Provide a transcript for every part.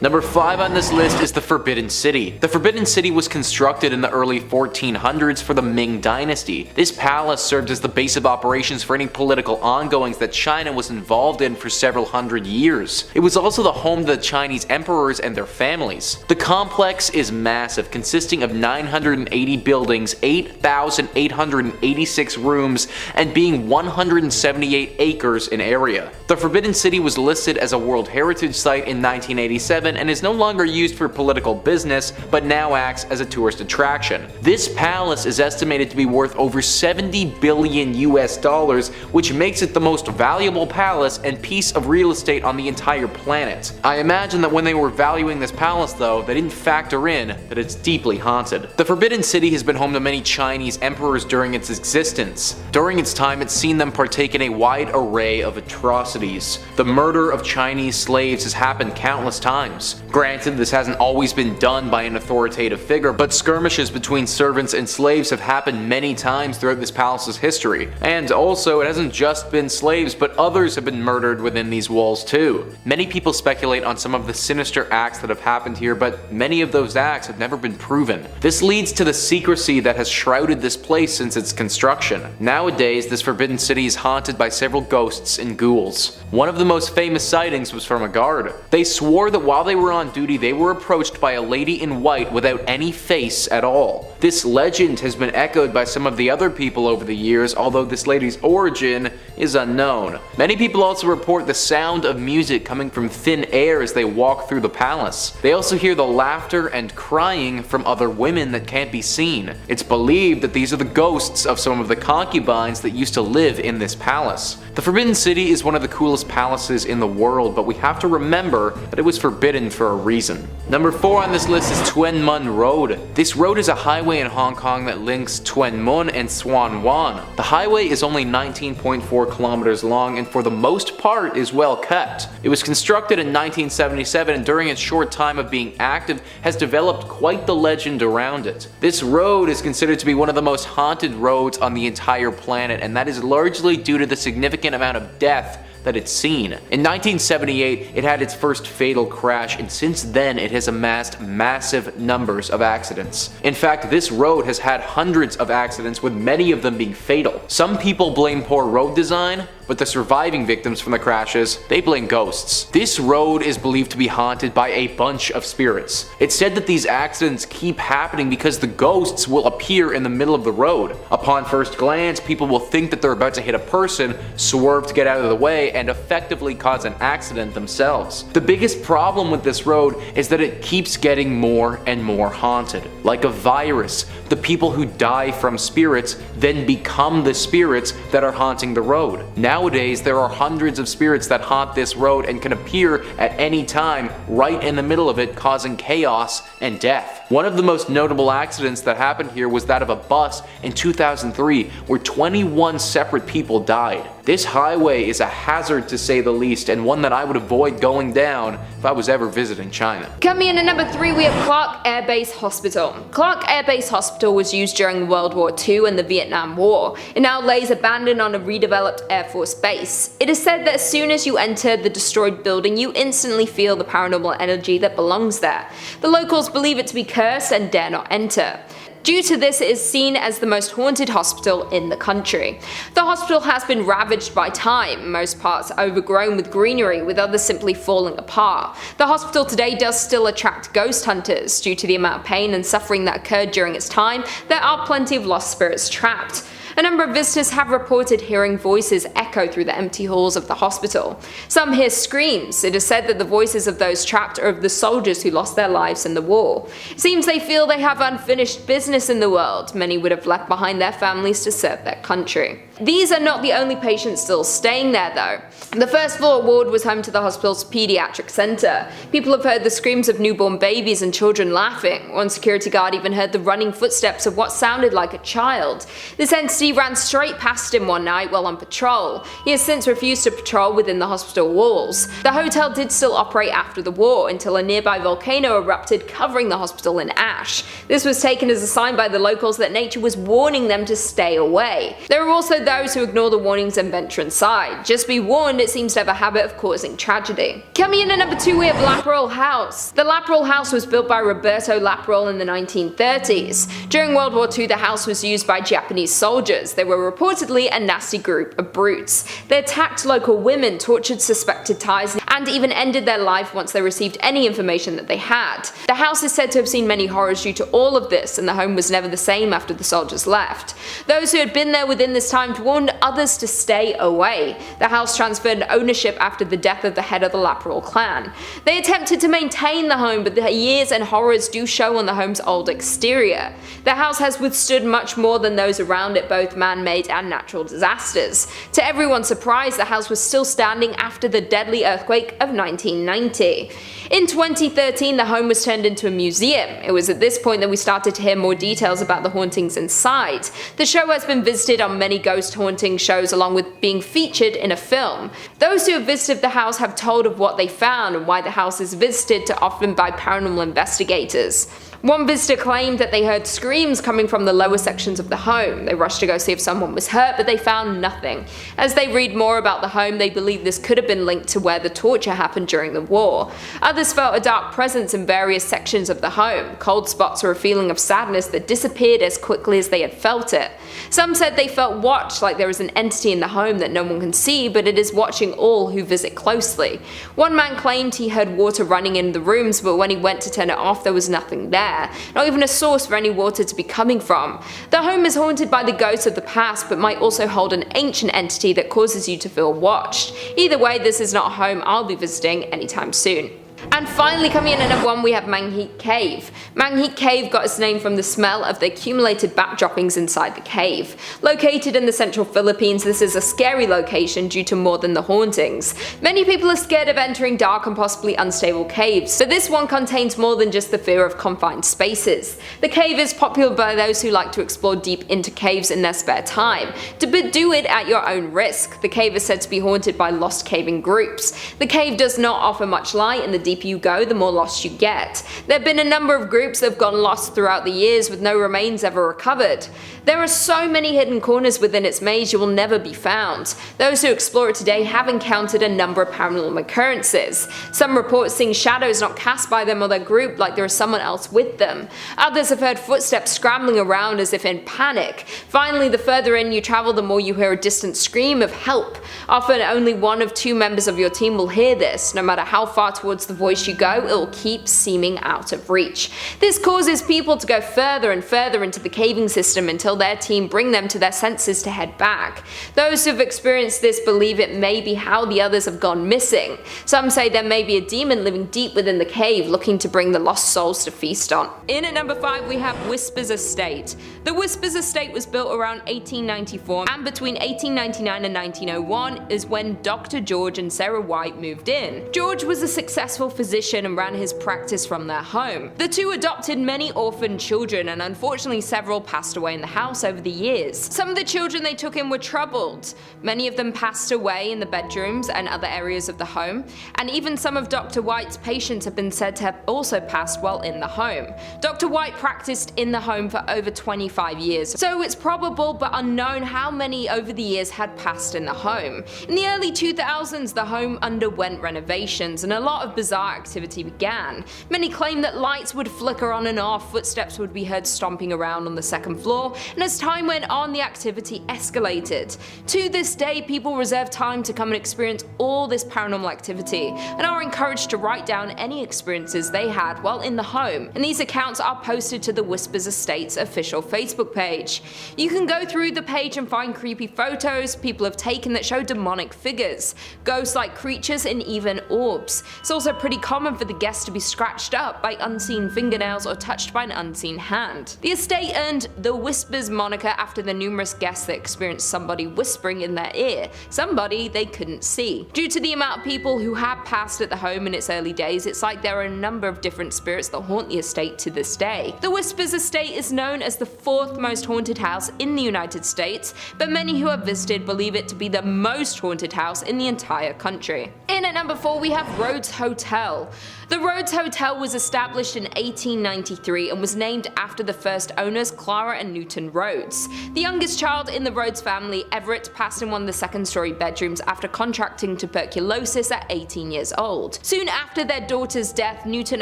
Number 5 on this list is the Forbidden City. The Forbidden City was constructed in the early 1400s for the Ming dynasty. This palace served as the base of operations for any political ongoings that China was involved in for several hundred years. It was also the home to the Chinese emperors and their families. The complex is massive, consisting of 980 buildings, 8,886 rooms, and being 178 acres in area. The Forbidden City was listed as a World Heritage Site in 1987 and is no longer used for political business, but now acts as a tourist attraction. This palace is estimated to be worth over $70 billion US, which makes it the most valuable palace and piece of real estate on the entire planet. I imagine that when they were valuing this palace though, they didn't factor in that it's deeply haunted. The Forbidden City has been home to many Chinese emperors during its existence. During its time, it's seen them partake in a wide array of atrocities. The murder of Chinese slaves has happened countless times. Granted, this hasn't always been done by an authoritative figure, but skirmishes between servants and slaves have happened many times throughout this palace's history. And also, it hasn't just been slaves, but others have been murdered within these walls too. Many people speculate on some of the sinister acts that have happened here, but many of those acts have never been proven. This leads to the secrecy that has shrouded this place since its construction. Nowadays, this Forbidden City is haunted by several ghosts and ghouls. One of the most famous sightings was from a guard. They swore that while they were on duty, they were approached by a lady in white without any face at all. This legend has been echoed by some of the other people over the years, although this lady's origin is unknown. Many people also report the sound of music coming from thin air as they walk through the palace. They also hear the laughter and crying from other women that can't be seen. It's believed that these are the ghosts of some of the concubines that used to live in this palace. The Forbidden City is one of the coolest palaces in the world, but we have to remember that it was forbidden for a reason. Number 4 on this list is Twinm Road. This road is a highway in Hong Kong that links Twinm and Suan Wan. The highway is only 19.4 kilometers long and for the most part is well kept. It was constructed in 1977 and during its short time of being active has developed quite the legend around it. This road is considered to be one of the most haunted roads on the entire planet, and that is largely due to the significant amount of death that it's seen. In 1978, it had its first fatal crash, and since then it has amassed massive numbers of accidents. In fact, this road has had hundreds of accidents, with many of them being fatal. Some people blame poor road design, but the surviving victims from the crashes, they blame ghosts. This road is believed to be haunted by a bunch of spirits. It's said that these accidents keep happening because the ghosts will appear in the middle of the road. Upon first glance, people will think that they're about to hit a person, swerve to get out of the way, and effectively cause an accident themselves. The biggest problem with this road is that it keeps getting more and more haunted. Like a virus, the people who die from spirits then become the spirits that are haunting the road. Nowadays, there are hundreds of spirits that haunt this road and can appear at any time right in the middle of it, causing chaos and death. One of the most notable accidents that happened here was that of a bus in 2003 where 21 separate people died. This highway is a hazard to say the least, and one that I would avoid going down if I was ever visiting China. Coming in at number 3, we have Clark Air Base Hospital. Clark Air Base Hospital was used during World War II and the Vietnam War. It now lays abandoned on a redeveloped Air Force base. It is said that as soon as you enter the destroyed building, you instantly feel the paranormal energy that belongs there. The locals believe it to be cursed and dare not enter. Due to this, it is seen as the most haunted hospital in the country. The hospital has been ravaged by time, most parts overgrown with greenery, with others simply falling apart. The hospital today does still attract ghost hunters. Due to the amount of pain and suffering that occurred during its time, there are plenty of lost spirits trapped. A number of visitors have reported hearing voices echo through the empty halls of the hospital. Some hear screams. It is said that the voices of those trapped are of the soldiers who lost their lives in the war. It seems they feel they have unfinished business in the world. Many would have left behind their families to serve their country. These are not the only patients still staying there though. The first floor ward was home to the hospital's pediatric center. People have heard the screams of newborn babies and children laughing. One security guard even heard the running footsteps of what sounded like a child. This entity ran straight past him one night while on patrol. He has since refused to patrol within the hospital walls. The hotel did still operate after the war until a nearby volcano erupted, covering the hospital in ash. This was taken as a sign by the locals that nature was warning them to stay away. There are also those those who ignore the warnings and venture inside. Just be warned, it seems to have a habit of causing tragedy. Coming in at number 2 we have Laparole House. The Laparole House was built by Roberto Laparole in the 1930s. During World War II the house was used by Japanese soldiers. They were reportedly a nasty group of brutes. They attacked local women, tortured suspected Thais, and even ended their life once they received any information that they had. The house is said to have seen many horrors due to all of this, and the home was never the same after the soldiers left. Those who had been there within this time warned others to stay away. The house transferred ownership after the death of the head of the Laparole clan. They attempted to maintain the home, but the years and horrors do show on the home's old exterior. The house has withstood much more than those around it, both man-made and natural disasters. To everyone's surprise, the house was still standing after the deadly earthquake of 1990. In 2013, the home was turned into a museum. It was at this point that we started to hear more details about the hauntings inside. The show has been visited on many ghost haunting shows, along with being featured in a film. Those who have visited the house have told of what they found and why the house is visited often by paranormal investigators. One visitor claimed that they heard screams coming from the lower sections of the home. They rushed to go see if someone was hurt, but they found nothing. As they read more about the home, they believe this could have been linked to where the torture happened during the war. Others felt a dark presence in various sections of the home, cold spots or a feeling of sadness that disappeared as quickly as they had felt it. Some said they felt watched, like there is an entity in the home that no one can see, but it is watching all who visit closely. One man claimed he heard water running in the rooms, but when he went to turn it off there was nothing there. Not even a source for any water to be coming from. The home is haunted by the ghosts of the past, but might also hold an ancient entity that causes you to feel watched. Either way, this is not a home I'll be visiting anytime soon. And finally, coming in at number 1 we have Mang Cave. Mang Cave got its name from the smell of the accumulated bat droppings inside the cave. Located in the central Philippines, this is a scary location due to more than the hauntings. Many people are scared of entering dark and possibly unstable caves, but this one contains more than just the fear of confined spaces. The cave is popular by those who like to explore deep into caves in their spare time, but do it at your own risk. The cave is said to be haunted by lost caving groups. The cave does not offer much light, and the deeper you go, the more lost you get. There have been a number of groups that have gone lost throughout the years with no remains ever recovered. There are so many hidden corners within its maze you will never be found. Those who explore it today have encountered a number of paranormal occurrences. Some report seeing shadows not cast by them or their group, like there is someone else with them. Others have heard footsteps scrambling around as if in panic. Finally, the further in you travel, the more you hear a distant scream of help. Often only one of 2 members of your team will hear this. No matter how far towards the voice you go, it will keep seeming out of reach. This causes people to go further and further into the caving system until their team bring them to their senses to head back. Those who have experienced this believe it may be how the others have gone missing. Some say there may be a demon living deep within the cave looking to bring the lost souls to feast on. In at number 5 we have Whispers Estate. The Whispers Estate was built around 1894, and between 1899 and 1901 is when Dr. George and Sarah White moved in. George was a successful physician and ran his practice from their home. The two adopted many orphaned children, and unfortunately several passed away in the house over the years. Some of the children they took in were troubled. Many of them passed away in the bedrooms and other areas of the home, and even some of Dr. White's patients have been said to have also passed while in the home. Dr. White practiced in the home for over 25 years, so it's probable but unknown how many over the years had passed in the home. In the early 2000s, the home underwent renovations and a lot of bizarre activity began. Many claim that lights would flicker on and off, footsteps would be heard stomping around on the second floor, and as time went on the activity escalated. To this day, people reserve time to come and experience all this paranormal activity, and are encouraged to write down any experiences they had while in the home, and these accounts are posted to the Whispers Estate's official Facebook page. You can go through the page and find creepy photos people have taken that show demonic figures, ghost-like creatures, and even orbs. It's also pretty common for the guests to be scratched up by unseen fingernails or touched by an unseen hand. The estate earned the Whispers moniker after the numerous guests that experienced somebody whispering in their ear, somebody they couldn't see. Due to the amount of people who have passed at the home in its early days, it's like there are a number of different spirits that haunt the estate to this day. The Whispers Estate is known as the 4th most haunted house in the United States, but many who have visited believe it to be the most haunted house in the entire country. In at number 4 we have Rhodes Hotel. hotel. The Rhodes Hotel was established in 1893 and was named after the first owners, Clara and Newton Rhodes. The youngest child in the Rhodes family, Everett, passed in one of the second-story bedrooms after contracting tuberculosis at 18 years old. Soon after their daughter's death, Newton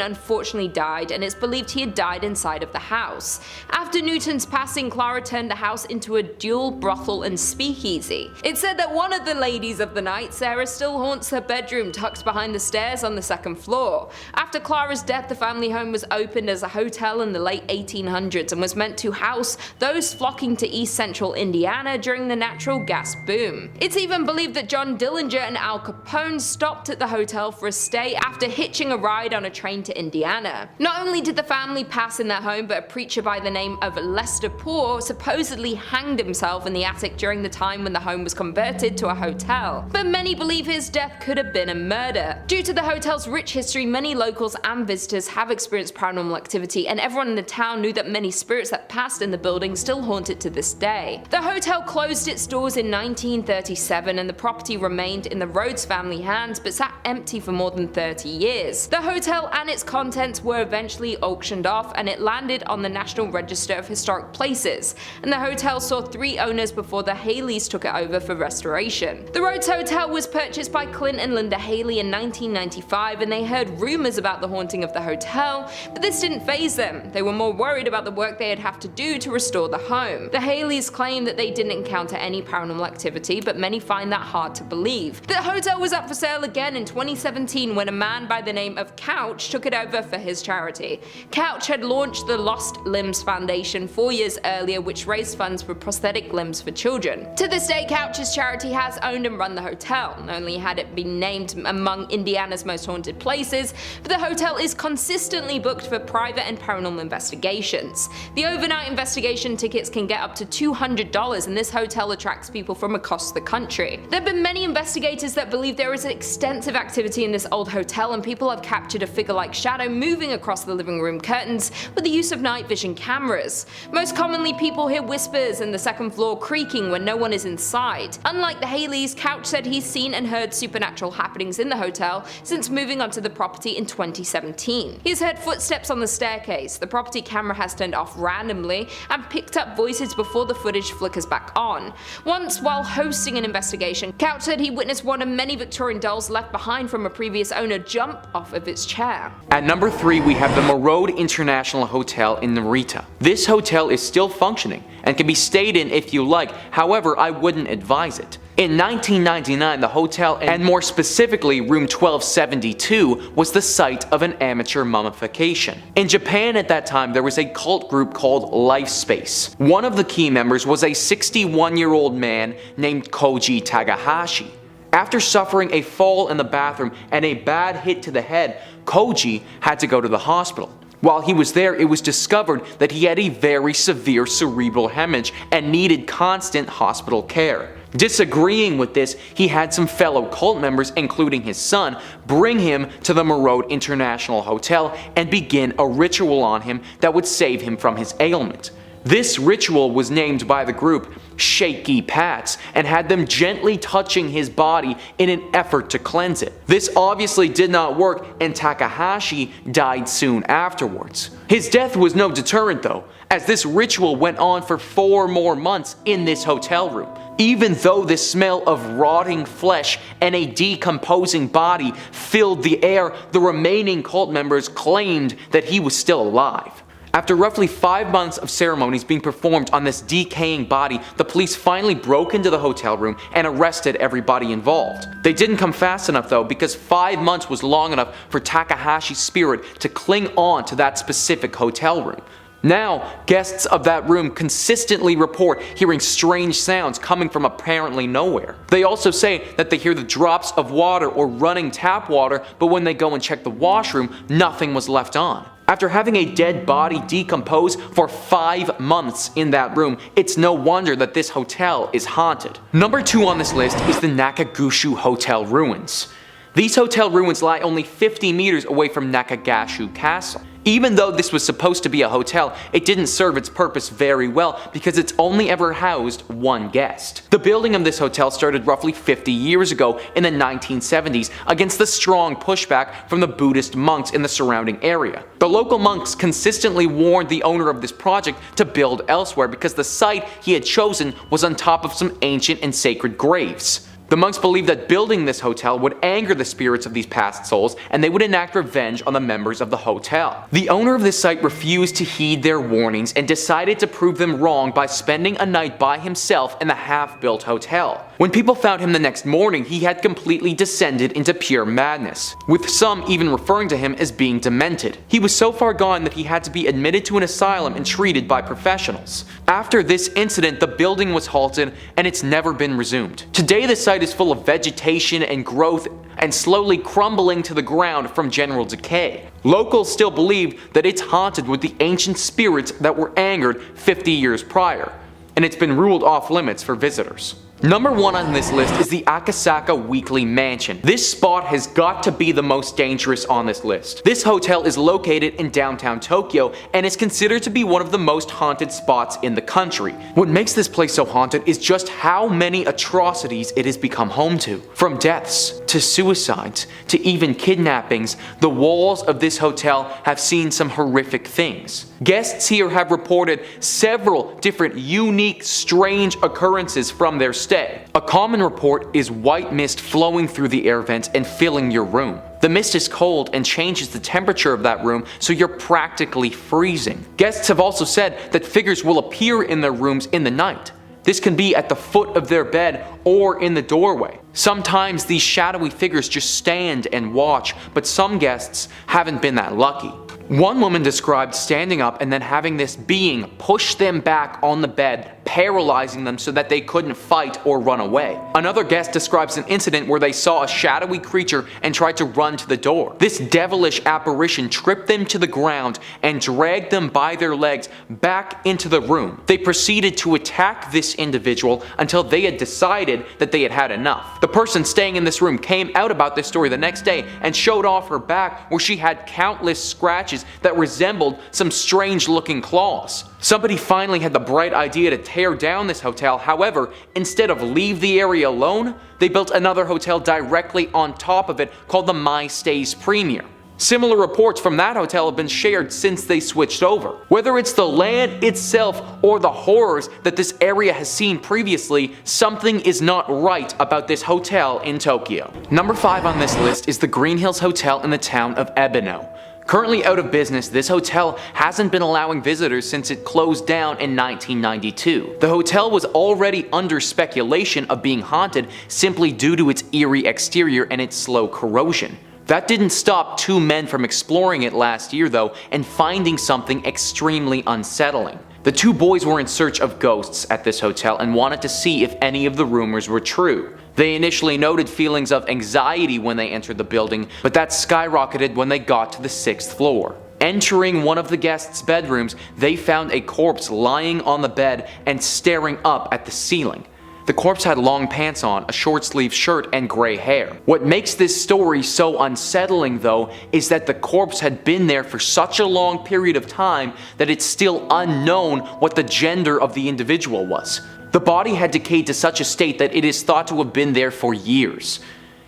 unfortunately died, and it's believed he had died inside of the house. After Newton's passing, Clara turned the house into a dual brothel and speakeasy. It's said that one of the ladies of the night, Sarah, still haunts her bedroom tucked behind the stairs on the second floor. After Clara's death, the family home was opened as a hotel in the late 1800s and was meant to house those flocking to East Central Indiana during the natural gas boom. It's even believed that John Dillinger and Al Capone stopped at the hotel for a stay after hitching a ride on a train to Indiana. Not only did the family pass in their home, but a preacher by the name of Lester Poor supposedly hanged himself in the attic during the time when the home was converted to a hotel. But many believe his death could have been a murder. Due to the hotel's rich history, many locals and visitors have experienced paranormal activity, and everyone in the town knew that many spirits that passed in the building still haunt it to this day. The hotel closed its doors in 1937 and the property remained in the Rhodes family hands but sat empty for more than 30 years. The hotel and its contents were eventually auctioned off and it landed on the National Register of Historic Places, and the hotel saw 3 owners before the Haleys took it over for restoration. The Rhodes Hotel was purchased by Clint and Linda Haley in 1995, and they heard rumors about the haunting of the hotel, but this didn't faze them. They were more worried about the work they'd have to do to restore the home. The Haleys claim that they didn't encounter any paranormal activity, but many find that hard to believe. The hotel was up for sale again in 2017 when a man by the name of Couch took it over for his charity. Couch had launched the Lost Limbs Foundation 4 years earlier, which raised funds for prosthetic limbs for children. To this day, Couch's charity has owned and run the hotel. Not only had it been named among Indiana's most haunted places, but the hotel is consistently booked for private and paranormal investigations. The overnight investigation tickets can get up to $200, and this hotel attracts people from across the country. There have been many investigators that believe there is extensive activity in this old hotel, and people have captured a figure-like shadow moving across the living room curtains with the use of night vision cameras. Most commonly, people hear whispers and the second floor creaking when no one is inside. Unlike the Haleys, Couch said he's seen and heard supernatural happenings in the hotel since moving onto the property in 2017. He's heard footsteps on the staircase, the property camera has turned off randomly, and picked up voices before the footage flickers back on. Once, while hosting an investigation, Couch said he witnessed one of many Victorian dolls left behind from a previous owner jump off of its chair. At number 3, we have the Road International Hotel in Narita. This hotel is still functioning and can be stayed in if you like, however I wouldn't advise it. In 1999, the hotel, and more specifically room 1272, was the site of an amateur mummification. In Japan at that time, there was a cult group called Lifespace. One of the key members was a 61-year-old man named Koji Takahashi. After suffering a fall in the bathroom and a bad hit to the head, Koji had to go to the hospital. While he was there, it was discovered that he had a very severe cerebral hemorrhage and needed constant hospital care. Disagreeing with this, he had some fellow cult members, including his son, bring him to the Road International Hotel and begin a ritual on him that would save him from his ailment. This ritual was named by the group Shaky Pats and had them gently touching his body in an effort to cleanse it. This obviously did not work, and Takahashi died soon afterwards. His death was no deterrent though, as this ritual went on for 4 more months in this hotel room. Even though the smell of rotting flesh and a decomposing body filled the air, the remaining cult members claimed that he was still alive. After roughly 5 months of ceremonies being performed on this decaying body, the police finally broke into the hotel room and arrested everybody involved. They didn't come fast enough though, because 5 months was long enough for Takahashi's spirit to cling on to that specific hotel room. Now, guests of that room consistently report hearing strange sounds coming from apparently nowhere. They also say that they hear the drops of water or running tap water, but when they go and check the washroom, nothing was left on. After having a dead body decompose for 5 months in that room, it's no wonder that this hotel is haunted. Number 2 on this list is the Nakagashu Hotel ruins. These hotel ruins lie only 50 meters away from Nakagashu Castle. Even though this was supposed to be a hotel, it didn't serve its purpose very well because it's only ever housed one guest. The building of this hotel started roughly 50 years ago in the 1970s against the strong pushback from the Buddhist monks in the surrounding area. The local monks consistently warned the owner of this project to build elsewhere because the site he had chosen was on top of some ancient and sacred graves. The monks believed that building this hotel would anger the spirits of these past souls and they would enact revenge on the members of the hotel. The owner of this site refused to heed their warnings and decided to prove them wrong by spending a night by himself in the half-built hotel. When people found him the next morning, he had completely descended into pure madness, with some even referring to him as being demented. He was so far gone that he had to be admitted to an asylum and treated by professionals. After this incident, the building was halted and it's never been resumed. Today the site is full of vegetation and growth and slowly crumbling to the ground from general decay. Locals still believe that it's haunted with the ancient spirits that were angered 50 years prior, and it's been ruled off limits for visitors. Number 1 on this list is the Akasaka Weekly Mansion. This spot has got to be the most dangerous on this list. This hotel is located in downtown Tokyo and is considered to be one of the most haunted spots in the country. What makes this place so haunted is just how many atrocities it has become home to. From deaths, to suicides, to even kidnappings, the walls of this hotel have seen some horrific things. Guests here have reported several different unique, strange occurrences from their stay. A common report is white mist flowing through the air vents and filling your room. The mist is cold and changes the temperature of that room, so you're practically freezing. Guests have also said that figures will appear in their rooms in the night. This can be at the foot of their bed or in the doorway. Sometimes these shadowy figures just stand and watch, but some guests haven't been that lucky. One woman described standing up and then having this being push them back on the bed, paralyzing them so that they couldn't fight or run away. Another guest describes an incident where they saw a shadowy creature and tried to run to the door. This devilish apparition tripped them to the ground and dragged them by their legs back into the room. They proceeded to attack this individual until they had decided that they had had enough. The person staying in this room came out about this story the next day and showed off her back where she had countless scratches that resembled some strange looking claws. Somebody finally had the bright idea to tear down this hotel. However, instead of leave the area alone, they built another hotel directly on top of it called the My Stays Premier. Similar reports from that hotel have been shared since they switched over. Whether it's the land itself or the horrors that this area has seen previously, something is not right about this hotel in Tokyo. Number 5 on this list is the Green Hills Hotel in the town of Ebino. Currently out of business, this hotel hasn't been allowing visitors since it closed down in 1992. The hotel was already under speculation of being haunted simply due to its eerie exterior and its slow corrosion. That didn't stop 2 men from exploring it last year though and finding something extremely unsettling. The 2 boys were in search of ghosts at this hotel and wanted to see if any of the rumors were true. They initially noted feelings of anxiety when they entered the building, but that skyrocketed when they got to the 6th floor. Entering one of the guests' bedrooms, they found a corpse lying on the bed and staring up at the ceiling. The corpse had long pants on, a short-sleeved shirt, and gray hair. What makes this story so unsettling though is that the corpse had been there for such a long period of time that it's still unknown what the gender of the individual was. The body had decayed to such a state that it is thought to have been there for years.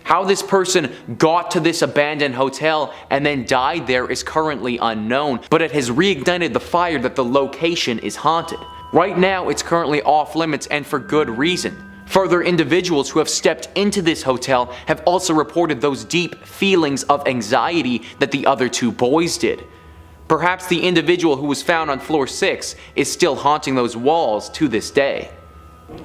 How this person got to this abandoned hotel and then died there is currently unknown, but it has reignited the fire that the location is haunted. Right now it's currently off limits and for good reason. Further individuals who have stepped into this hotel have also reported those deep feelings of anxiety that the other 2 boys did. Perhaps the individual who was found on floor 6 is still haunting those walls to this day.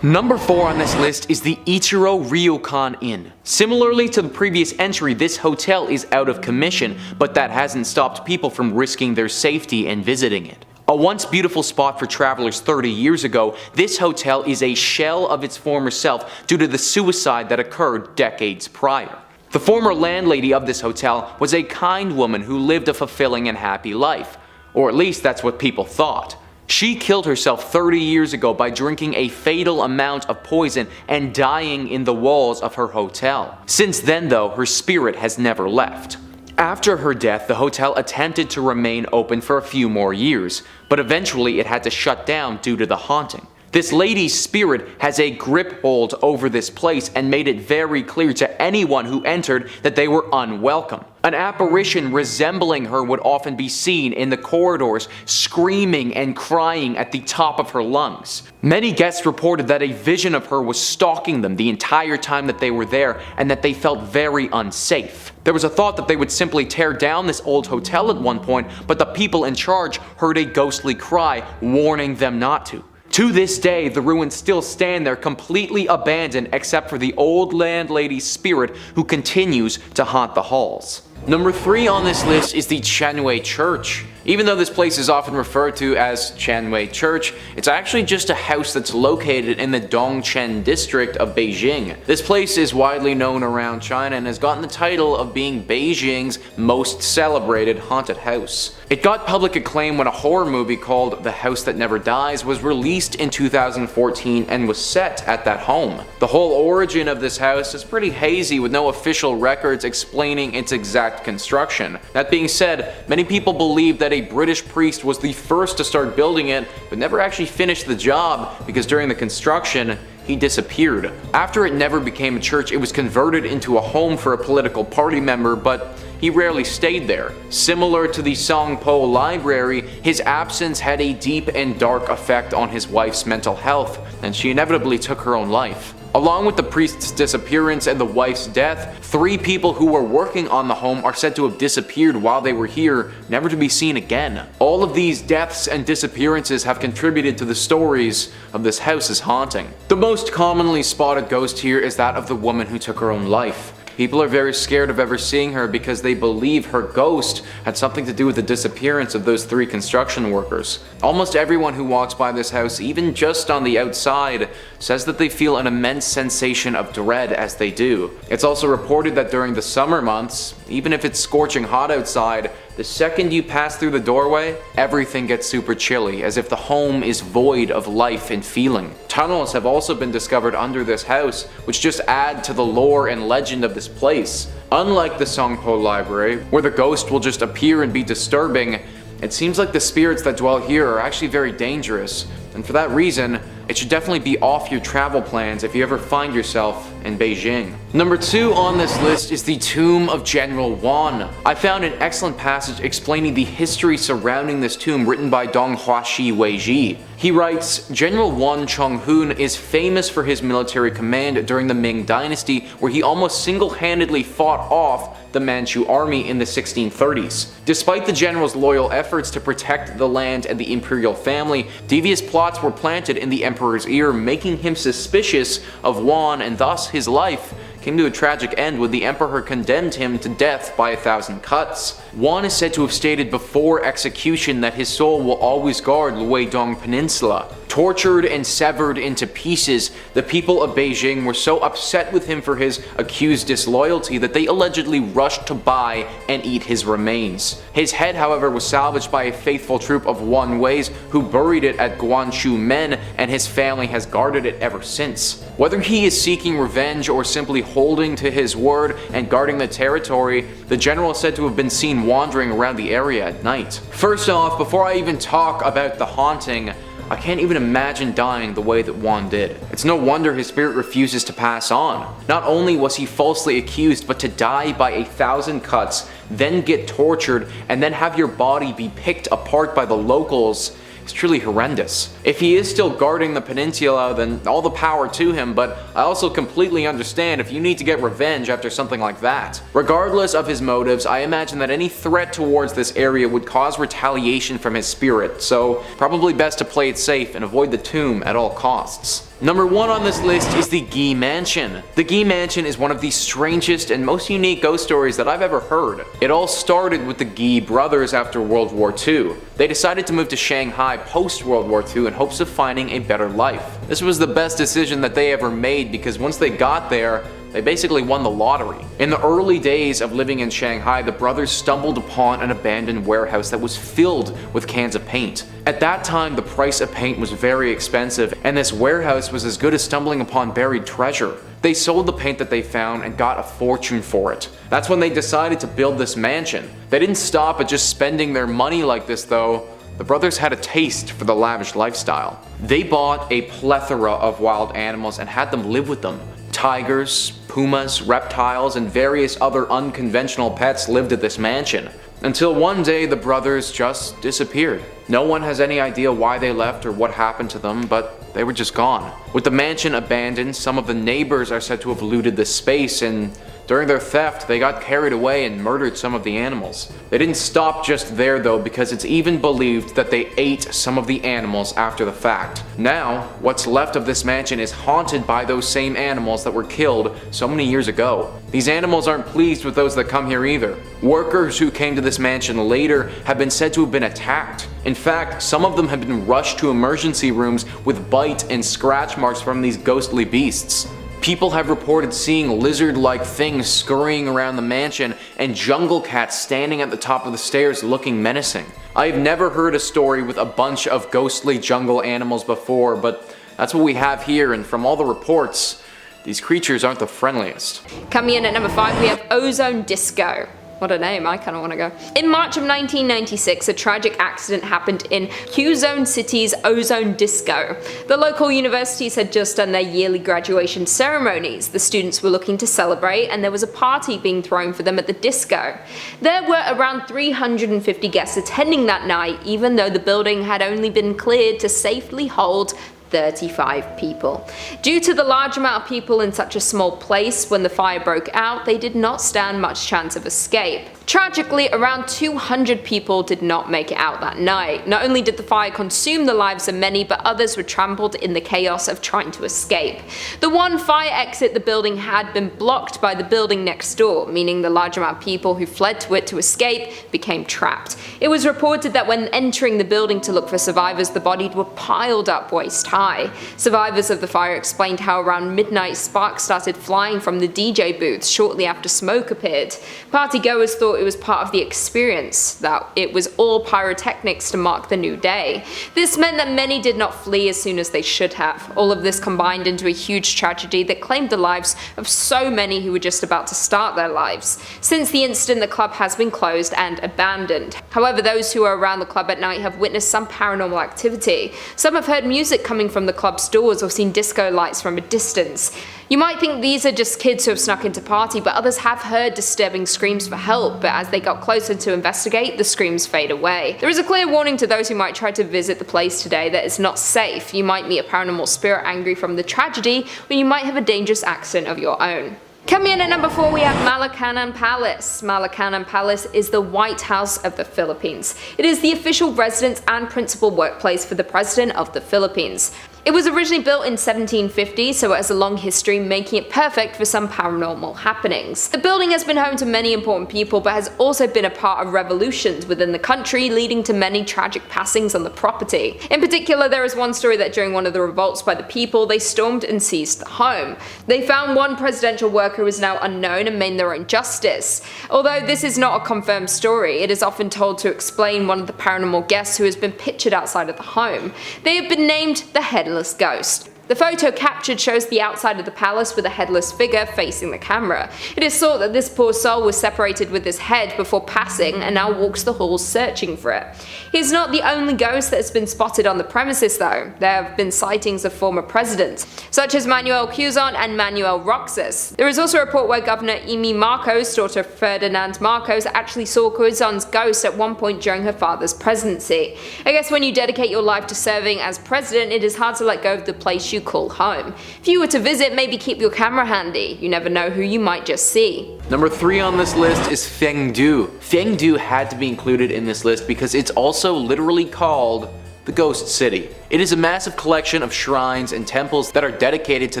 Number 4 on this list is the Icho Ron Inn. Similarly to the previous entry, this hotel is out of commission, but that hasn't stopped people from risking their safety and visiting it. A once beautiful spot for travelers 30 years ago, this hotel is a shell of its former self due to the suicide that occurred decades prior. The former landlady of this hotel was a kind woman who lived a fulfilling and happy life, or at least that's what people thought. She killed herself 30 years ago by drinking a fatal amount of poison and dying in the walls of her hotel. Since then though, her spirit has never left. After her death, the hotel attempted to remain open for a few more years, but eventually it had to shut down due to the haunting. This lady's spirit has a grip hold over this place and made it very clear to anyone who entered that they were unwelcome. An apparition resembling her would often be seen in the corridors, screaming and crying at the top of her lungs. Many guests reported that a vision of her was stalking them the entire time that they were there and that they felt very unsafe. There was a thought that they would simply tear down this old hotel at one point, but the people in charge heard a ghostly cry warning them not to. To this day, the ruins still stand there completely abandoned except for the old landlady's spirit who continues to haunt the halls. Number 3 on this list is the Chenway Church. Even though this place is often referred to as Chenway Church, it's actually just a house that's located in the Dongchen district of Beijing. This place is widely known around China and has gotten the title of being Beijing's most celebrated haunted house. It got public acclaim when a horror movie called The House That Never Dies was released in 2014 and was set at that home. The whole origin of this house is pretty hazy with no official records explaining its exact construction. That being said, many people believe that a British priest was the first to start building it, but never actually finished the job because during the construction, he disappeared. After it never became a church, it was converted into a home for a political party member, but he rarely stayed there. Similar to the Songpo Library, his absence had a deep and dark effect on his wife's mental health, and she inevitably took her own life. Along with the priest's disappearance and the wife's death, 3 people who were working on the home are said to have disappeared while they were here, never to be seen again. All of these deaths and disappearances have contributed to the stories of this house's haunting. The most commonly spotted ghost here is that of the woman who took her own life. People are very scared of ever seeing her because they believe her ghost had something to do with the disappearance of those 3 construction workers. Almost everyone who walks by this house, even just on the outside, says that they feel an immense sensation of dread as they do. It's also reported that during the summer months, even if it's scorching hot outside, the second you pass through the doorway, everything gets super chilly, as if the home is void of life and feeling. Tunnels have also been discovered under this house, which just add to the lore and legend of this place. Unlike the Songpo Library, where the ghost will just appear and be disturbing, it seems like the spirits that dwell here are actually very dangerous, and for that reason, it should definitely be off your travel plans if you ever find yourself in Beijing. Number 2 on this list is the tomb of General Juan. I found an excellent passage explaining the history surrounding this tomb written by Donghua Shi Weiji. He writes, General Juan Chonghun is famous for his military command during the Ming Dynasty, where he almost single-handedly fought off the Manchu army in the 1630s. Despite the general's loyal efforts to protect the land and the imperial family, devious plots were planted in the emperor's ear, making him suspicious of Juan, and thus his life came to a tragic end when the emperor condemned him to death by 1,000 cuts. Juan is said to have stated before execution that his soul will always guard Luidong Peninsula. Tortured and severed into pieces, the people of Beijing were so upset with him for his accused disloyalty that they allegedly rushed to buy and eat his remains. His head, however, was salvaged by a faithful troop of Wan Weis who buried it at Guanshu Men, and his family has guarded it ever since. Whether he is seeking revenge or simply holding to his word and guarding the territory, the general is said to have been seen wandering around the area at night. First off, before I even talk about the haunting, I can't even imagine dying the way that Juan did. It's no wonder his spirit refuses to pass on. Not only was he falsely accused, but to die by 1,000 cuts, then get tortured, and then have your body be picked apart by the locals is truly horrendous. If he is still guarding the peninsula, then all the power to him, but I also completely understand if you need to get revenge after something like that. Regardless of his motives, I imagine that any threat towards this area would cause retaliation from his spirit, so probably best to play it safe and avoid the tomb at all costs. Number 1 on this list is the Ghee Mansion. The Ghee Mansion is one of the strangest and most unique ghost stories that I've ever heard. It all started with the Ghee brothers after World War II. They decided to move to Shanghai post-World War II in hopes of finding a better life. This was the best decision that they ever made because once they got there, They basically won the lottery. In the early days of living in Shanghai, the brothers stumbled upon an abandoned warehouse that was filled with cans of paint. At that time, the price of paint was very expensive, and this warehouse was as good as stumbling upon buried treasure. They sold the paint that they found and got a fortune for it. That's when they decided to build this mansion. They didn't stop at just spending their money like this though. The brothers had a taste for the lavish lifestyle. They bought a plethora of wild animals and had them live with them. Tigers, pumas, reptiles, and various other unconventional pets lived at this mansion. Until one day the brothers just disappeared. No one has any idea why they left or what happened to them, but they were just gone. With the mansion abandoned, some of the neighbors are said to have looted this space, and during their theft, they got carried away and murdered some of the animals. They didn't stop just there though, because it's even believed that they ate some of the animals after the fact. Now, what's left of this mansion is haunted by those same animals that were killed so many years ago. These animals aren't pleased with those that come here either. Workers who came to this mansion later have been said to have been attacked. In fact, some of them have been rushed to emergency rooms with bite and scratch marks from these ghostly beasts. People have reported seeing lizard-like things scurrying around the mansion and jungle cats standing at the top of the stairs looking menacing. I've never heard a story with a bunch of ghostly jungle animals before, but that's what we have here, and from all the reports, these creatures aren't the friendliest. Coming in at number 5, we have Ozone Disco. What a name, I kinda wanna go. In March of 1996, a tragic accident happened in Quezon City's Ozone Disco. The local universities had just done their yearly graduation ceremonies. The students were looking to celebrate, and there was a party being thrown for them at the disco. There were around 350 guests attending that night, even though the building had only been cleared to safely hold 35 people. Due to the large amount of people in such a small place, when the fire broke out, they did not stand much chance of escape. Tragically, around 200 people did not make it out that night. Not only did the fire consume the lives of many, but others were trampled in the chaos of trying to escape. The one fire exit the building had been blocked by the building next door, meaning the large amount of people who fled to it to escape became trapped. It was reported that when entering the building to look for survivors, the bodies were piled up waist high. Survivors of the fire explained how around midnight sparks started flying from the DJ booths shortly after smoke appeared. Partygoers thought it was part of the experience, that it was all pyrotechnics to mark the new day. This meant that many did not flee as soon as they should have. All of this combined into a huge tragedy that claimed the lives of so many who were just about to start their lives. Since the incident, the club has been closed and abandoned. However, those who are around the club at night have witnessed some paranormal activity. Some have heard music coming from the club's doors or seen disco lights from a distance. You might think these are just kids who have snuck into party, but others have heard disturbing screams for help, but as they got closer to investigate, the screams fade away. There is a clear warning to those who might try to visit the place today that it's not safe. You might meet a paranormal spirit angry from the tragedy, or you might have a dangerous accident of your own. Coming in at number 4, we have Canan Palace. Canan Palace is the White House of the Philippines. It is the official residence and principal workplace for the President of the Philippines. It was originally built in 1750, so it has a long history, making it perfect for some paranormal happenings. The building has been home to many important people, but has also been a part of revolutions within the country, leading to many tragic passings on the property. In particular, there is one story that during one of the revolts by the people, they stormed and seized the home. They found one presidential worker who is now unknown and made their own justice. Although this is not a confirmed story, it is often told to explain one of the paranormal guests who has been pictured outside of the home. They have been named the Headless Ghost. The photo captured shows the outside of the palace with a headless figure facing the camera. It is thought that this poor soul was separated with his head before passing and now walks the halls searching for it. He is not the only ghost that has been spotted on the premises though. There have been sightings of former presidents, such as Manuel Quezon and Manuel Roxas. There is also a report where Governor Amy Marcos' daughter Ferdinand Marcos actually saw Quezon's ghost at one point during her father's presidency. I guess when you dedicate your life to serving as president, it is hard to let go of the place you call home. If you were to visit, maybe keep your camera handy. You never know who you might just see. Number 3 on this list is Fang Du. Fang Du had to be included in this list because it's also literally called the the Ghost City. It is a massive collection of shrines and temples that are dedicated to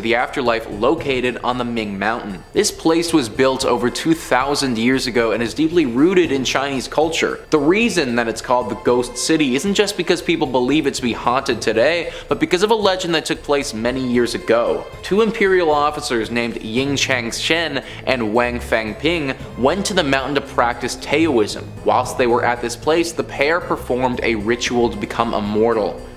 the afterlife located on the Ming Mountain. This place was built over 2,000 years ago and is deeply rooted in Chinese culture. The reason that it's called the Ghost City isn't just because people believe it to be haunted today, but because of a legend that took place many years ago. Two imperial officers named Ying Changshen and Wang Fangping went to the mountain to practice Taoism. Whilst they were at this place, the pair performed a ritual to become immortal.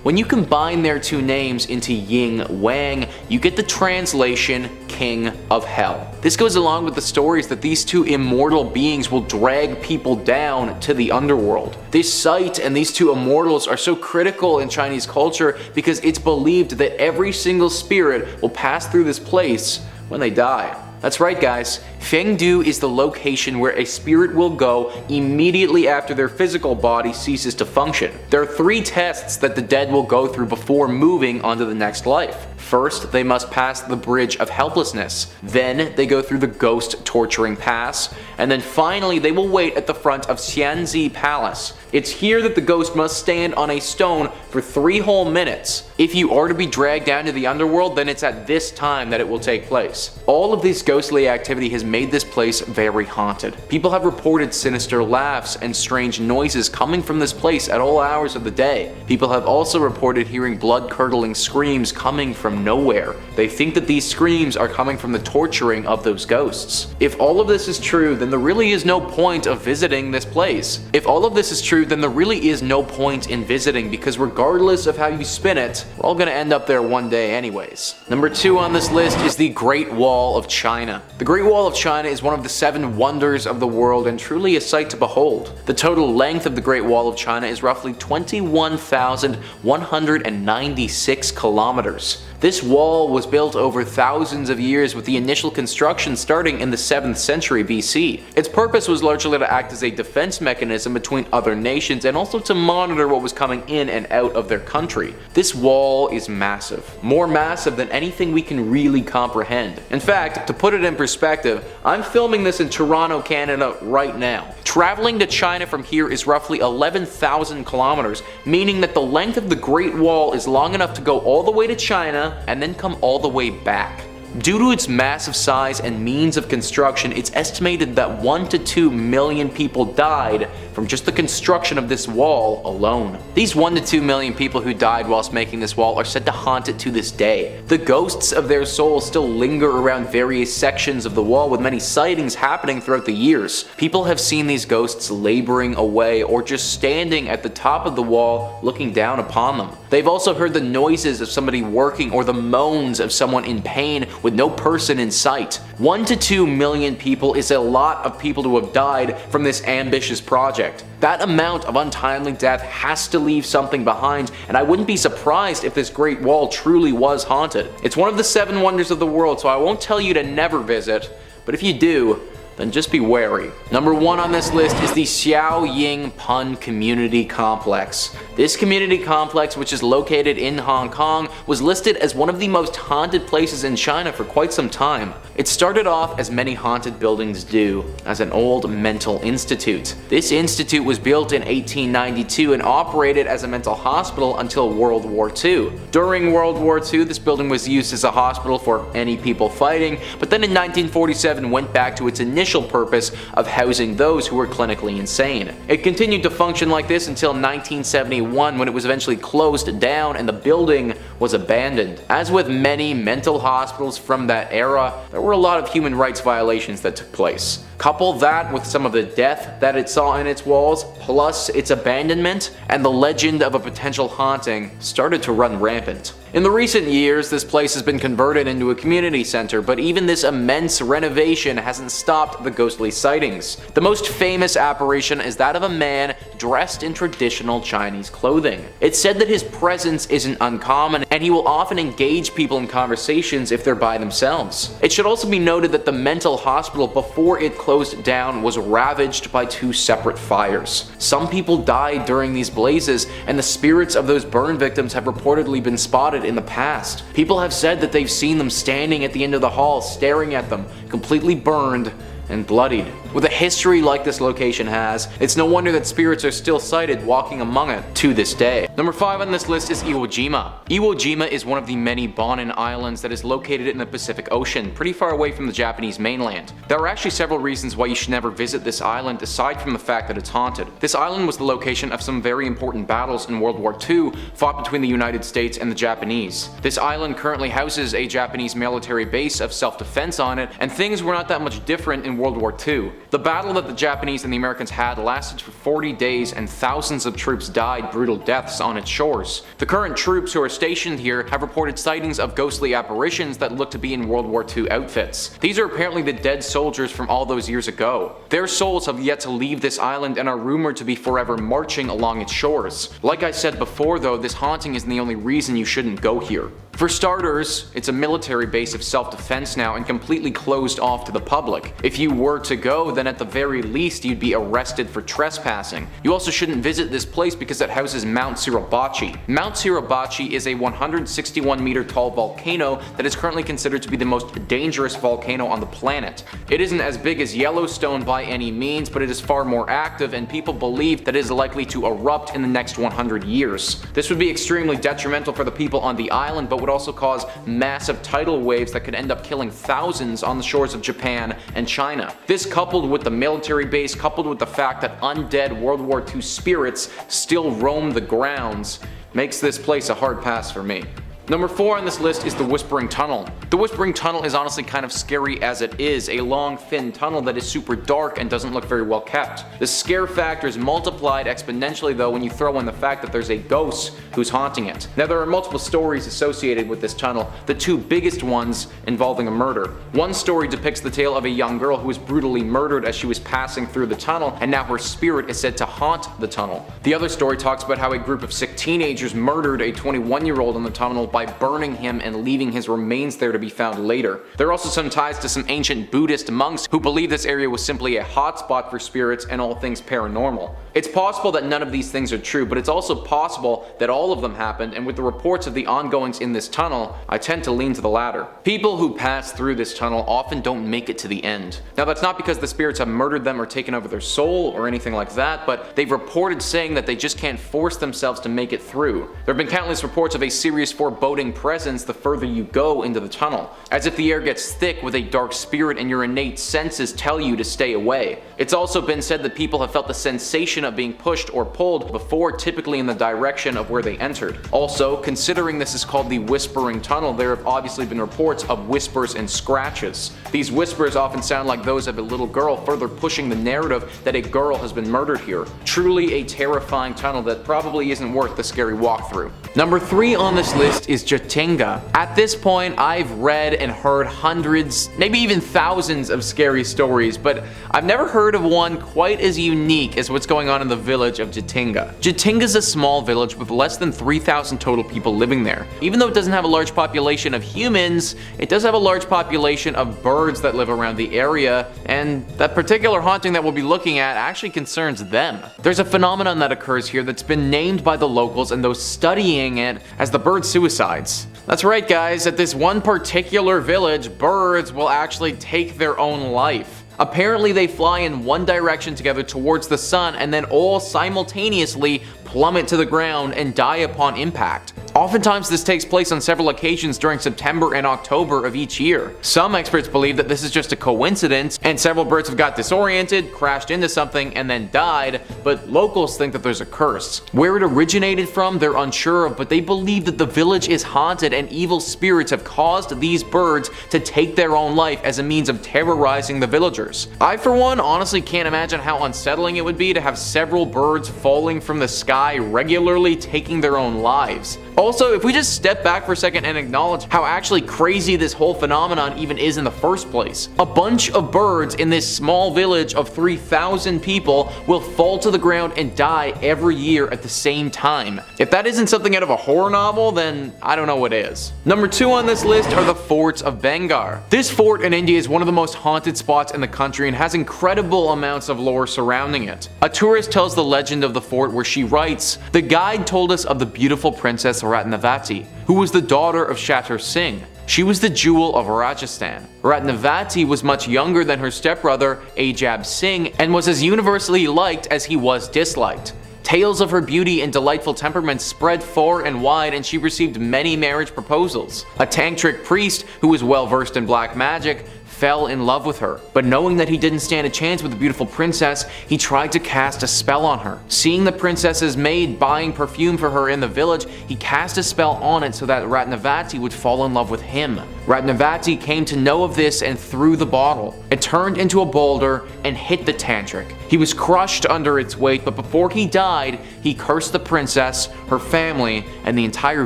When you combine their two names into Ying Wang, you get the translation King of Hell. This goes along with the stories that these two immortal beings will drag people down to the underworld. This site and these two immortals are so critical in Chinese culture because it's believed that every single spirit will pass through this place when they die. That's right, guys. Fang Du is the location where a spirit will go immediately after their physical body ceases to function. There are 3 tests that the dead will go through before moving on to the next life. First, they must pass the Bridge of Helplessness. Then, they go through the Ghost Torturing Pass. And then finally, they will wait at the front of Xianzi Palace. It's here that the ghost must stand on a stone for 3 whole minutes. If you are to be dragged down to the underworld, then it's at this time that it will take place. All of this ghostly activity has made this place very haunted. People have reported sinister laughs and strange noises coming from this place at all hours of the day. People have also reported hearing blood-curdling screams coming from nowhere. They think that these screams are coming from the torturing of those ghosts. If all of this is true, then there really is no point of visiting this place. If all of this is true, then there really is no point in visiting because regardless of how you spin it, we're all gonna end up there one day anyways. Number 2 on this list is the Great Wall of China. The Great Wall of China is one of the 7 wonders of the world and truly a sight to behold. The total length of the Great Wall of China is roughly 21,196 kilometers. This wall was built over thousands of years with the initial construction starting in the 7th century BC. Its purpose was largely to act as a defense mechanism between other nations and also to monitor what was coming in and out of their country. This wall is massive. More massive than anything we can really comprehend. In fact, to put it in perspective, I'm filming this in Toronto, Canada right now. Traveling to China from here is roughly 11,000 kilometers, meaning that the length of the Great Wall is long enough to go all the way to China and then come all the way back. Due to its massive size and means of construction, it's estimated that 1 to 2 million people died from just the construction of this wall alone. These 1 to 2 million people who died whilst making this wall are said to haunt it to this day. The ghosts of their souls still linger around various sections of the wall, with many sightings happening throughout the years. People have seen these ghosts laboring away or just standing at the top of the wall looking down upon them. They've also heard the noises of somebody working or the moans of someone in pain with no person in sight. 1 to 2 million people is a lot of people to have died from this ambitious project. That amount of untimely death has to leave something behind, and I wouldn't be surprised if this Great Wall truly was haunted. It's one of the 7 wonders of the world, so I won't tell you to never visit, but if you do, then just be wary. Number 1 on this list is the Xiao Ying Pun Community Complex. This community complex, which is located in Hong Kong, was listed as one of the most haunted places in China for quite some time. It started off, as many haunted buildings do, as an old mental institute. This institute was built in 1892 and operated as a mental hospital until World War II. During World War II, this building was used as a hospital for any people fighting, but then in 1947 went back to its initial purpose of housing those who were clinically insane. It continued to function like this until 1971, when it was eventually closed down and the building was abandoned. As with many mental hospitals from that era, there were a lot of human rights violations that took place. Couple that with some of the death that it saw in its walls, plus its abandonment, and the legend of a potential haunting started to run rampant. In the recent years, this place has been converted into a community center, but even this immense renovation hasn't stopped the ghostly sightings. The most famous apparition is that of a man dressed in traditional Chinese clothing. It's said that his presence isn't uncommon, and he will often engage people in conversations if they're by themselves. It should also be noted that the mental hospital before it closed down was ravaged by 2 separate fires. Some people died during these blazes, and the spirits of those burn victims have reportedly been spotted in the past. People have said that they've seen them standing at the end of the hall staring at them, completely burned and bloodied. With a history like this location has, it's no wonder that spirits are still sighted walking among it to this day. Number 5 on this list is Iwo Jima. Iwo Jima is one of the many Bonin islands that is located in the Pacific Ocean, pretty far away from the Japanese mainland. There are actually several reasons why you should never visit this island aside from the fact that it's haunted. This island was the location of some very important battles in World War II fought between the United States and the Japanese. This island currently houses a Japanese military base of self-defense on it, and things were not that much different in World War II. The battle that the Japanese and the Americans had lasted for 40 days and thousands of troops died brutal deaths on its shores. The current troops who are stationed here have reported sightings of ghostly apparitions that look to be in World War II outfits. These are apparently the dead soldiers from all those years ago. Their souls have yet to leave this island and are rumored to be forever marching along its shores. Like I said before though, this haunting isn't the only reason you shouldn't go here. For starters, it's a military base of self-defense now and completely closed off to the public. If you were to go, then at the very least you'd be arrested for trespassing. You also shouldn't visit this place because it houses Mount Suribachi. Mount Suribachi is a 161 meter tall volcano that is currently considered to be the most dangerous volcano on the planet. It isn't as big as Yellowstone by any means, but it is far more active and people believe that it is likely to erupt in the next 100 years. This would be extremely detrimental for the people on the island, but would also cause massive tidal waves that could end up killing thousands on the shores of Japan and China. This, coupled with the military base, coupled with the fact that undead World War II spirits still roam the grounds, makes this place a hard pass for me. Number 4 on this list is the Whispering Tunnel. The Whispering Tunnel is honestly kind of scary as it is, a long thin tunnel that is super dark and doesn't look very well kept. The scare factor is multiplied exponentially though when you throw in the fact that there's a ghost who's haunting it. Now there are multiple stories associated with this tunnel, the two biggest ones involving a murder. One story depicts the tale of a young girl who was brutally murdered as she was passing through the tunnel, and now her spirit is said to haunt the tunnel. The other story talks about how a group of sick teenagers murdered a 21-year-old in the tunnel by burning him and leaving his remains there to be found later. There are also some ties to some ancient Buddhist monks who believe this area was simply a hotspot for spirits and all things paranormal. It's possible that none of these things are true, but it's also possible that all of them happened, and with the reports of the ongoings in this tunnel, I tend to lean to the latter. People who pass through this tunnel often don't make it to the end. Now that's not because the spirits have murdered them or taken over their soul or anything like that, but they've reported saying that they just can't force themselves to make it through. There have been countless reports of a serious foreboding presence the further you go into the tunnel, as if the air gets thick with a dark spirit and your innate senses tell you to stay away. It's also been said that people have felt the sensation of being pushed or pulled before, typically in the direction of where they entered. Also, considering this is called the Whispering Tunnel, there have obviously been reports of whispers and scratches. These whispers often sound like those of a little girl, further pushing the narrative that a girl has been murdered here. Truly a terrifying tunnel that probably isn't worth the scary walkthrough. Number 3 on this list is Jatinga. At this point, I've read and heard hundreds, maybe even thousands of scary stories, but I've never heard of one quite as unique as what's going on in the village of Jatinga. Jatinga is a small village with less than 3,000 total people living there. Even though it doesn't have a large population of humans, it does have a large population of birds that live around the area, and that particular haunting that we'll be looking at actually concerns them. There's a phenomenon that occurs here that's been named by the locals and those studying it as the bird suicides. That's right guys, at this one particular village, birds will actually take their own life. Apparently they fly in one direction together towards the sun and then all simultaneously plummet to the ground and die upon impact. Oftentimes this takes place on several occasions during September and October of each year. Some experts believe that this is just a coincidence and several birds have got disoriented, crashed into something, and then died, but locals think that there's a curse. Where it originated from, they're unsure of, but they believe that the village is haunted and evil spirits have caused these birds to take their own life as a means of terrorizing the villagers. I, for one, honestly can't imagine how unsettling it would be to have several birds falling from the sky regularly taking their own lives. Also, if we just step back for a second and acknowledge how actually crazy this whole phenomenon even is in the first place. A bunch of birds in this small village of 3,000 people will fall to the ground and die every year at the same time. If that isn't something out of a horror novel, then I don't know what is. Number 2 on this list are the forts of Bengar. This fort in India is one of the most haunted spots in the country and has incredible amounts of lore surrounding it. A tourist tells the legend of the fort where she writes, "The guide told us of the beautiful princess Ratnavati, who was the daughter of Shatter Singh. She was the jewel of Rajasthan. Ratnavati was much younger than her stepbrother Ajab Singh and was as universally liked as he was disliked. Tales of her beauty and delightful temperament spread far and wide, and she received many marriage proposals. A tantric priest who was well versed in black magic fell in love with her, but knowing that he didn't stand a chance with the beautiful princess, he tried to cast a spell on her. Seeing the princess's maid buying perfume for her in the village, he cast a spell on it so that Ratnavati would fall in love with him. Ratnavati came to know of this and threw the bottle. It turned into a boulder and hit the tantric. He was crushed under its weight, but before he died, he cursed the princess, her family, and the entire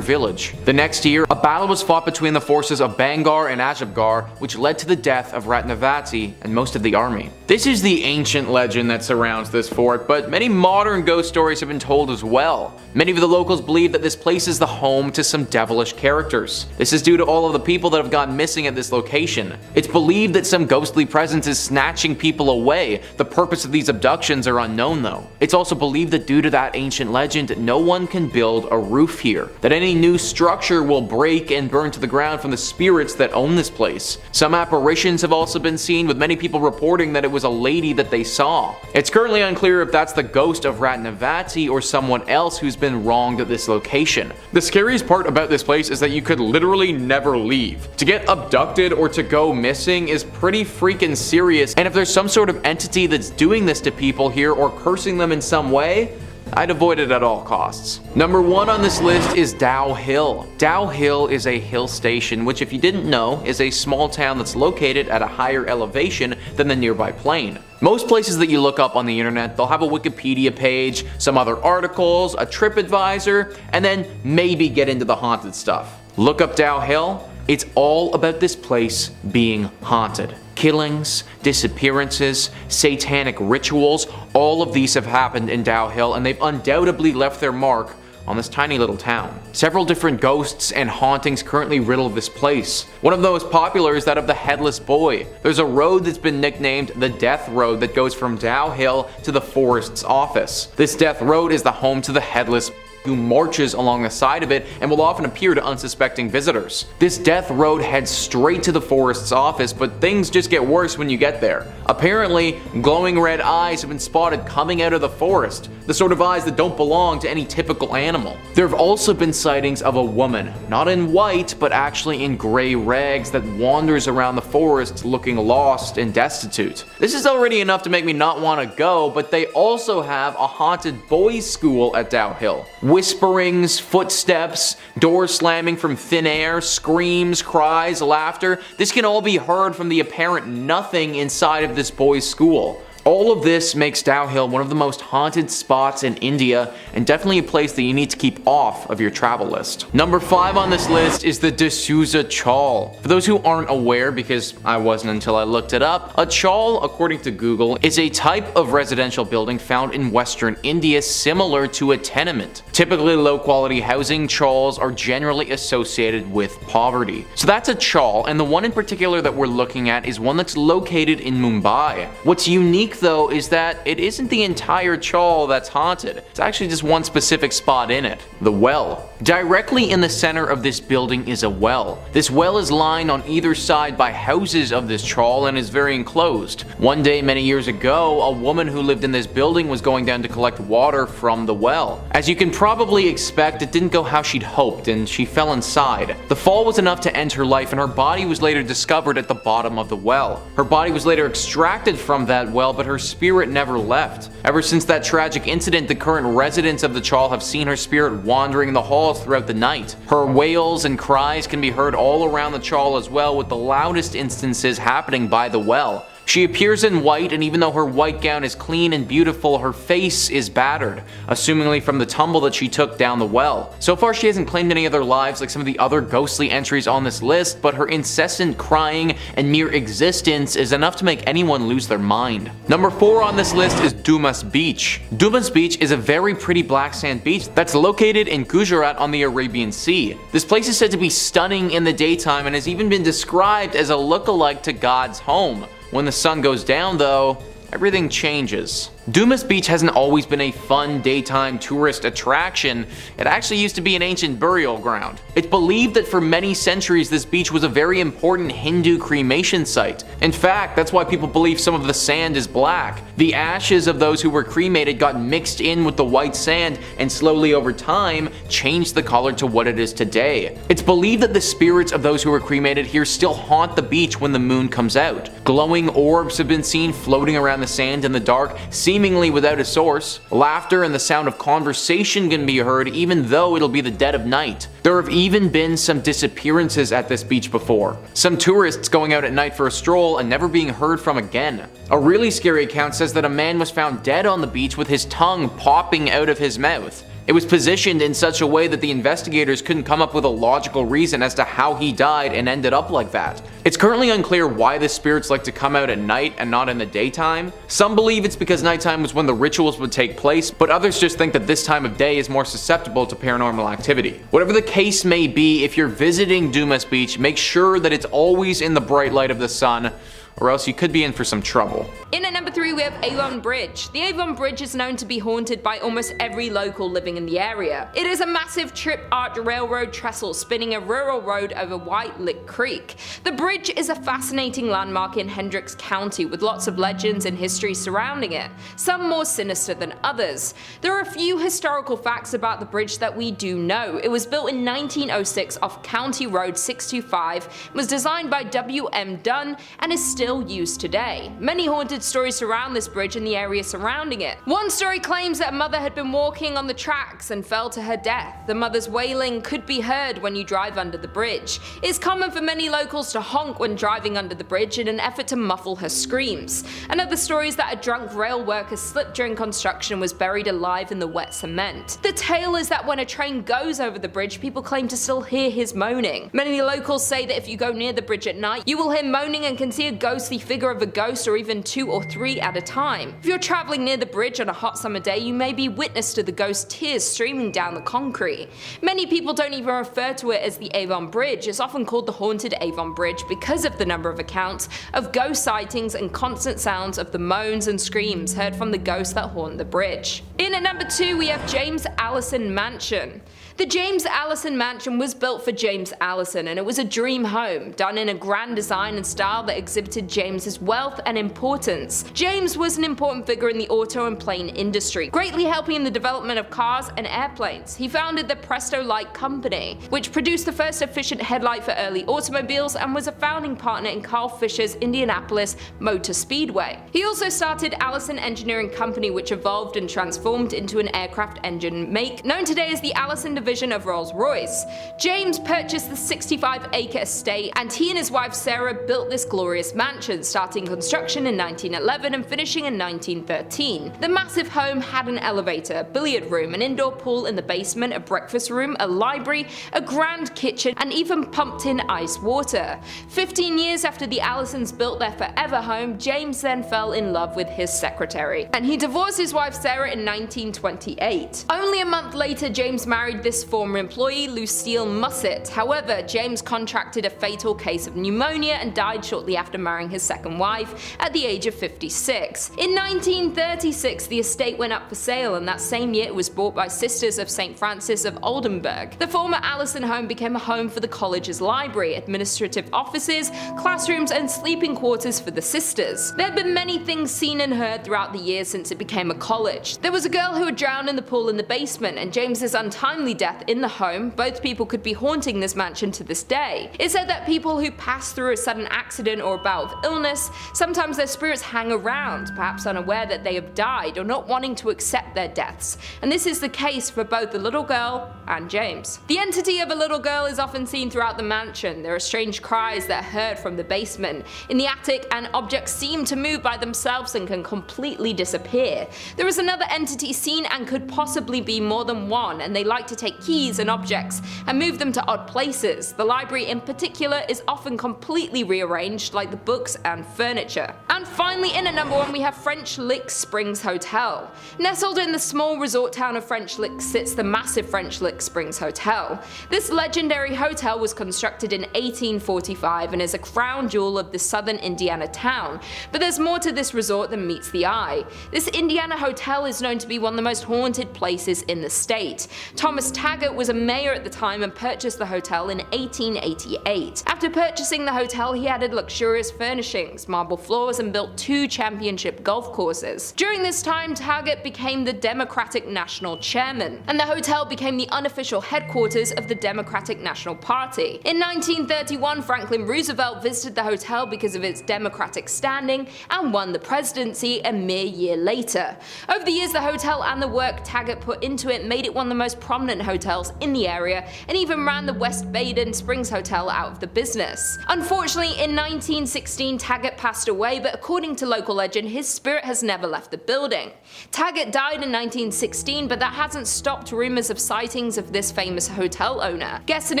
village. The next year, a battle was fought between the forces of Bangar and Ajabgar, which led to the death of Ratnavati and most of the army. This is the ancient legend that surrounds this fort, but many modern ghost stories have been told as well. Many of the locals believe that this place is the home to some devilish characters. This is due to all of the people that have gone missing at this location. It's believed that some ghostly presence is snatching people away. The purpose of these abductions are unknown though. It's also believed that due to that ancient legend, no one can build a roof here. That any new structure will break and burn to the ground from the spirits that own this place. Some apparitions have also been seen, with many people reporting that it was a lady that they saw. It's currently unclear if that's the ghost of Ratnavati or someone else who's been wronged at this location. The scariest part about this place is that you could literally never leave. To get abducted or to go missing is pretty freaking serious, and if there's some sort of entity that's doing this to people here or cursing them in some way, I'd avoid it at all costs. Number 1 on this list is Dow Hill. Dow Hill is a hill station, which if you didn't know, is a small town that's located at a higher elevation than the nearby plain. Most places that you look up on the internet, they'll have a Wikipedia page, some other articles, a TripAdvisor, and then maybe get into the haunted stuff. Look up Dow Hill, it's all about this place being haunted. Killings, disappearances, satanic rituals, all of these have happened in Dow Hill, and they've undoubtedly left their mark on this tiny little town. Several different ghosts and hauntings currently riddle this place. One of the most popular is that of the Headless Boy. There's a road that's been nicknamed the Death Road that goes from Dow Hill to the forest's office. This Death Road is the home to the Headless who marches along the side of it and will often appear to unsuspecting visitors. This death road heads straight to the forest's office, but things just get worse when you get there. Apparently, glowing red eyes have been spotted coming out of the forest, the sort of eyes that don't belong to any typical animal. There have also been sightings of a woman, not in white, but actually in gray rags, that wanders around the forest looking lost and destitute. This is already enough to make me not want to go, but they also have a haunted boys' school at Dow Hill. Whisperings, footsteps, doors slamming from thin air, screams, cries, laughter. This can all be heard from the apparent nothing inside of this boys' school. All of this makes Dow Hill one of the most haunted spots in India, and definitely a place that you need to keep off of your travel list. Number 5 on this list is the D'Souza Chawl. For those who aren't aware, because I wasn't until I looked it up, a chawl, according to Google, is a type of residential building found in Western India similar to a tenement. Typically low quality housing, chawls are generally associated with poverty. So that's a chawl, and the one in particular that we're looking at is one that's located in Mumbai. What's unique though is that it isn't the entire chawl that's haunted. It's actually just one specific spot in it, the well. Directly in the center of this building is a well. This well is lined on either side by houses of this chawl and is very enclosed. One day many years ago, a woman who lived in this building was going down to collect water from the well. As you can probably expect, it didn't go how she'd hoped and she fell inside. The fall was enough to end her life, and her body was later discovered at the bottom of the well. Her body was later extracted from that well, but her spirit never left. Ever since that tragic incident, the current residents of the chawl have seen her spirit wandering the halls throughout the night. Her wails and cries can be heard all around the chawl as well, with the loudest instances happening by the well. She appears in white, and even though her white gown is clean and beautiful, her face is battered, assumingly from the tumble that she took down the well. So far she hasn't claimed any other lives like some of the other ghostly entries on this list, but her incessant crying and mere existence is enough to make anyone lose their mind. Number 4 on this list is Dumas Beach. Dumas Beach is a very pretty black sand beach that's located in Gujarat on the Arabian Sea. This place is said to be stunning in the daytime and has even been described as a look-alike to God's home. When the sun goes down though, everything changes. Dumas Beach hasn't always been a fun daytime tourist attraction. It actually used to be an ancient burial ground. It's believed that for many centuries this beach was a very important Hindu cremation site. In fact, that's why people believe some of the sand is black. The ashes of those who were cremated got mixed in with the white sand and slowly over time changed the color to what it is today. It's believed that the spirits of those who were cremated here still haunt the beach when the moon comes out. Glowing orbs have been seen floating around the sand in the dark, seemingly without a source. Laughter and the sound of conversation can be heard even though it'll be the dead of night. There have even been some disappearances at this beach before. Some tourists going out at night for a stroll and never being heard from again. A really scary account says that a man was found dead on the beach with his tongue popping out of his mouth. It was positioned in such a way that the investigators couldn't come up with a logical reason as to how he died and ended up like that. It's currently unclear why the spirits like to come out at night and not in the daytime. Some believe it's because nighttime was when the rituals would take place, but others just think that this time of day is more susceptible to paranormal activity. Whatever the case may be, if you're visiting Dumas Beach, make sure that it's always in the bright light of the sun, or else you could be in for some trouble. In at number 3 we have Avon Bridge. The Avon Bridge is known to be haunted by almost every local living in the area. It is a massive trip-arch railroad trestle spinning a rural road over White Lick Creek. The bridge is a fascinating landmark in Hendricks County with lots of legends and history surrounding it, some more sinister than others. There are a few historical facts about the bridge that we do know. It was built in 1906 off County Road 625, was designed by W.M. Dunn, and is still used today. Many haunted stories surround this bridge and the area surrounding it. One story claims that a mother had been walking on the tracks and fell to her death. The mother's wailing could be heard when you drive under the bridge. It's common for many locals to honk when driving under the bridge in an effort to muffle her screams. Another story is that a drunk rail worker slipped during construction and was buried alive in the wet cement. The tale is that when a train goes over the bridge, people claim to still hear his moaning. Many locals say that if you go near the bridge at night, you will hear moaning and can see a ghostly figure of a ghost, or even 2 or 3 at a time. If you're traveling near the bridge on a hot summer day, you may be witness to the ghost's tears streaming down the concrete. Many people don't even refer to it as the Avon Bridge. It's often called the Haunted Avon Bridge because of the number of accounts of ghost sightings and constant sounds of the moans and screams heard from the ghosts that haunt the bridge. In at number 2 we have James Allison Mansion. The James Allison Mansion was built for James Allison, and it was a dream home, done in a grand design and style that exhibited James's wealth and importance. James was an important figure in the auto and plane industry, greatly helping in the development of cars and airplanes. He founded the Presto Light Company, which produced the first efficient headlight for early automobiles, and was a founding partner in Carl Fisher's Indianapolis Motor Speedway. He also started Allison Engineering Company, which evolved and transformed into an aircraft engine make known today as the Allison division of Rolls-Royce. James purchased the 65-acre estate, and he and his wife Sarah built this glorious mansion, starting construction in 1911 and finishing in 1913. The massive home had an elevator, a billiard room, an indoor pool in the basement, a breakfast room, a library, a grand kitchen, and even pumped-in ice water. 15 years after the Allisons built their forever home, James then fell in love with his secretary, and he divorced his wife Sarah in 1928. Only a month later, James married this former employee, Lucille Musset. However, James contracted a fatal case of pneumonia and died shortly after marrying his second wife at the age of 56. In 1936, the estate went up for sale, and that same year it was bought by Sisters of St. Francis of Oldenburg. The former Allison home became a home for the college's library, administrative offices, classrooms, and sleeping quarters for the sisters. There have been many things seen and heard throughout the years since it became a college. There was a girl who had drowned in the pool in the basement, and James's untimely death in the home. Both people could be haunting this mansion to this day. It's said that people who pass through a sudden accident or a bout of illness, sometimes their spirits hang around, perhaps unaware that they have died or not wanting to accept their deaths. And this is the case for both the little girl and James. The entity of a little girl is often seen throughout the mansion. There are strange cries that are heard from the basement, in the attic, and objects seem to move by themselves and can completely disappear. There is another entity seen and could possibly be more than one, and they like to take keys and objects and move them to odd places. The library in particular is often completely rearranged, like the books books and furniture. And finally, in at number 1 we have French Lick Springs Hotel. Nestled in the small resort town of French Lick sits the massive French Lick Springs Hotel. This legendary hotel was constructed in 1845 and is a crown jewel of the southern Indiana town, but there's more to this resort than meets the eye. This Indiana hotel is known to be one of the most haunted places in the state. Thomas Taggart was a mayor at the time and purchased the hotel in 1888. After purchasing the hotel, he added luxurious furnishings, marble floors, and built 2 championship golf courses. During this time, Taggart became the Democratic National Chairman, and the hotel became the unofficial headquarters of the Democratic National Party. In 1931, Franklin Roosevelt visited the hotel because of its democratic standing and won the presidency a mere year later. Over the years, the hotel and the work Taggart put into it made it one of the most prominent hotels in the area, and even ran the West Baden Springs Hotel out of the business. Unfortunately, in 1916, Taggart passed away, but according to local legend, his spirit has never left the building. Taggart died in 1916, but that hasn't stopped rumors of sightings of this famous hotel owner. Guests and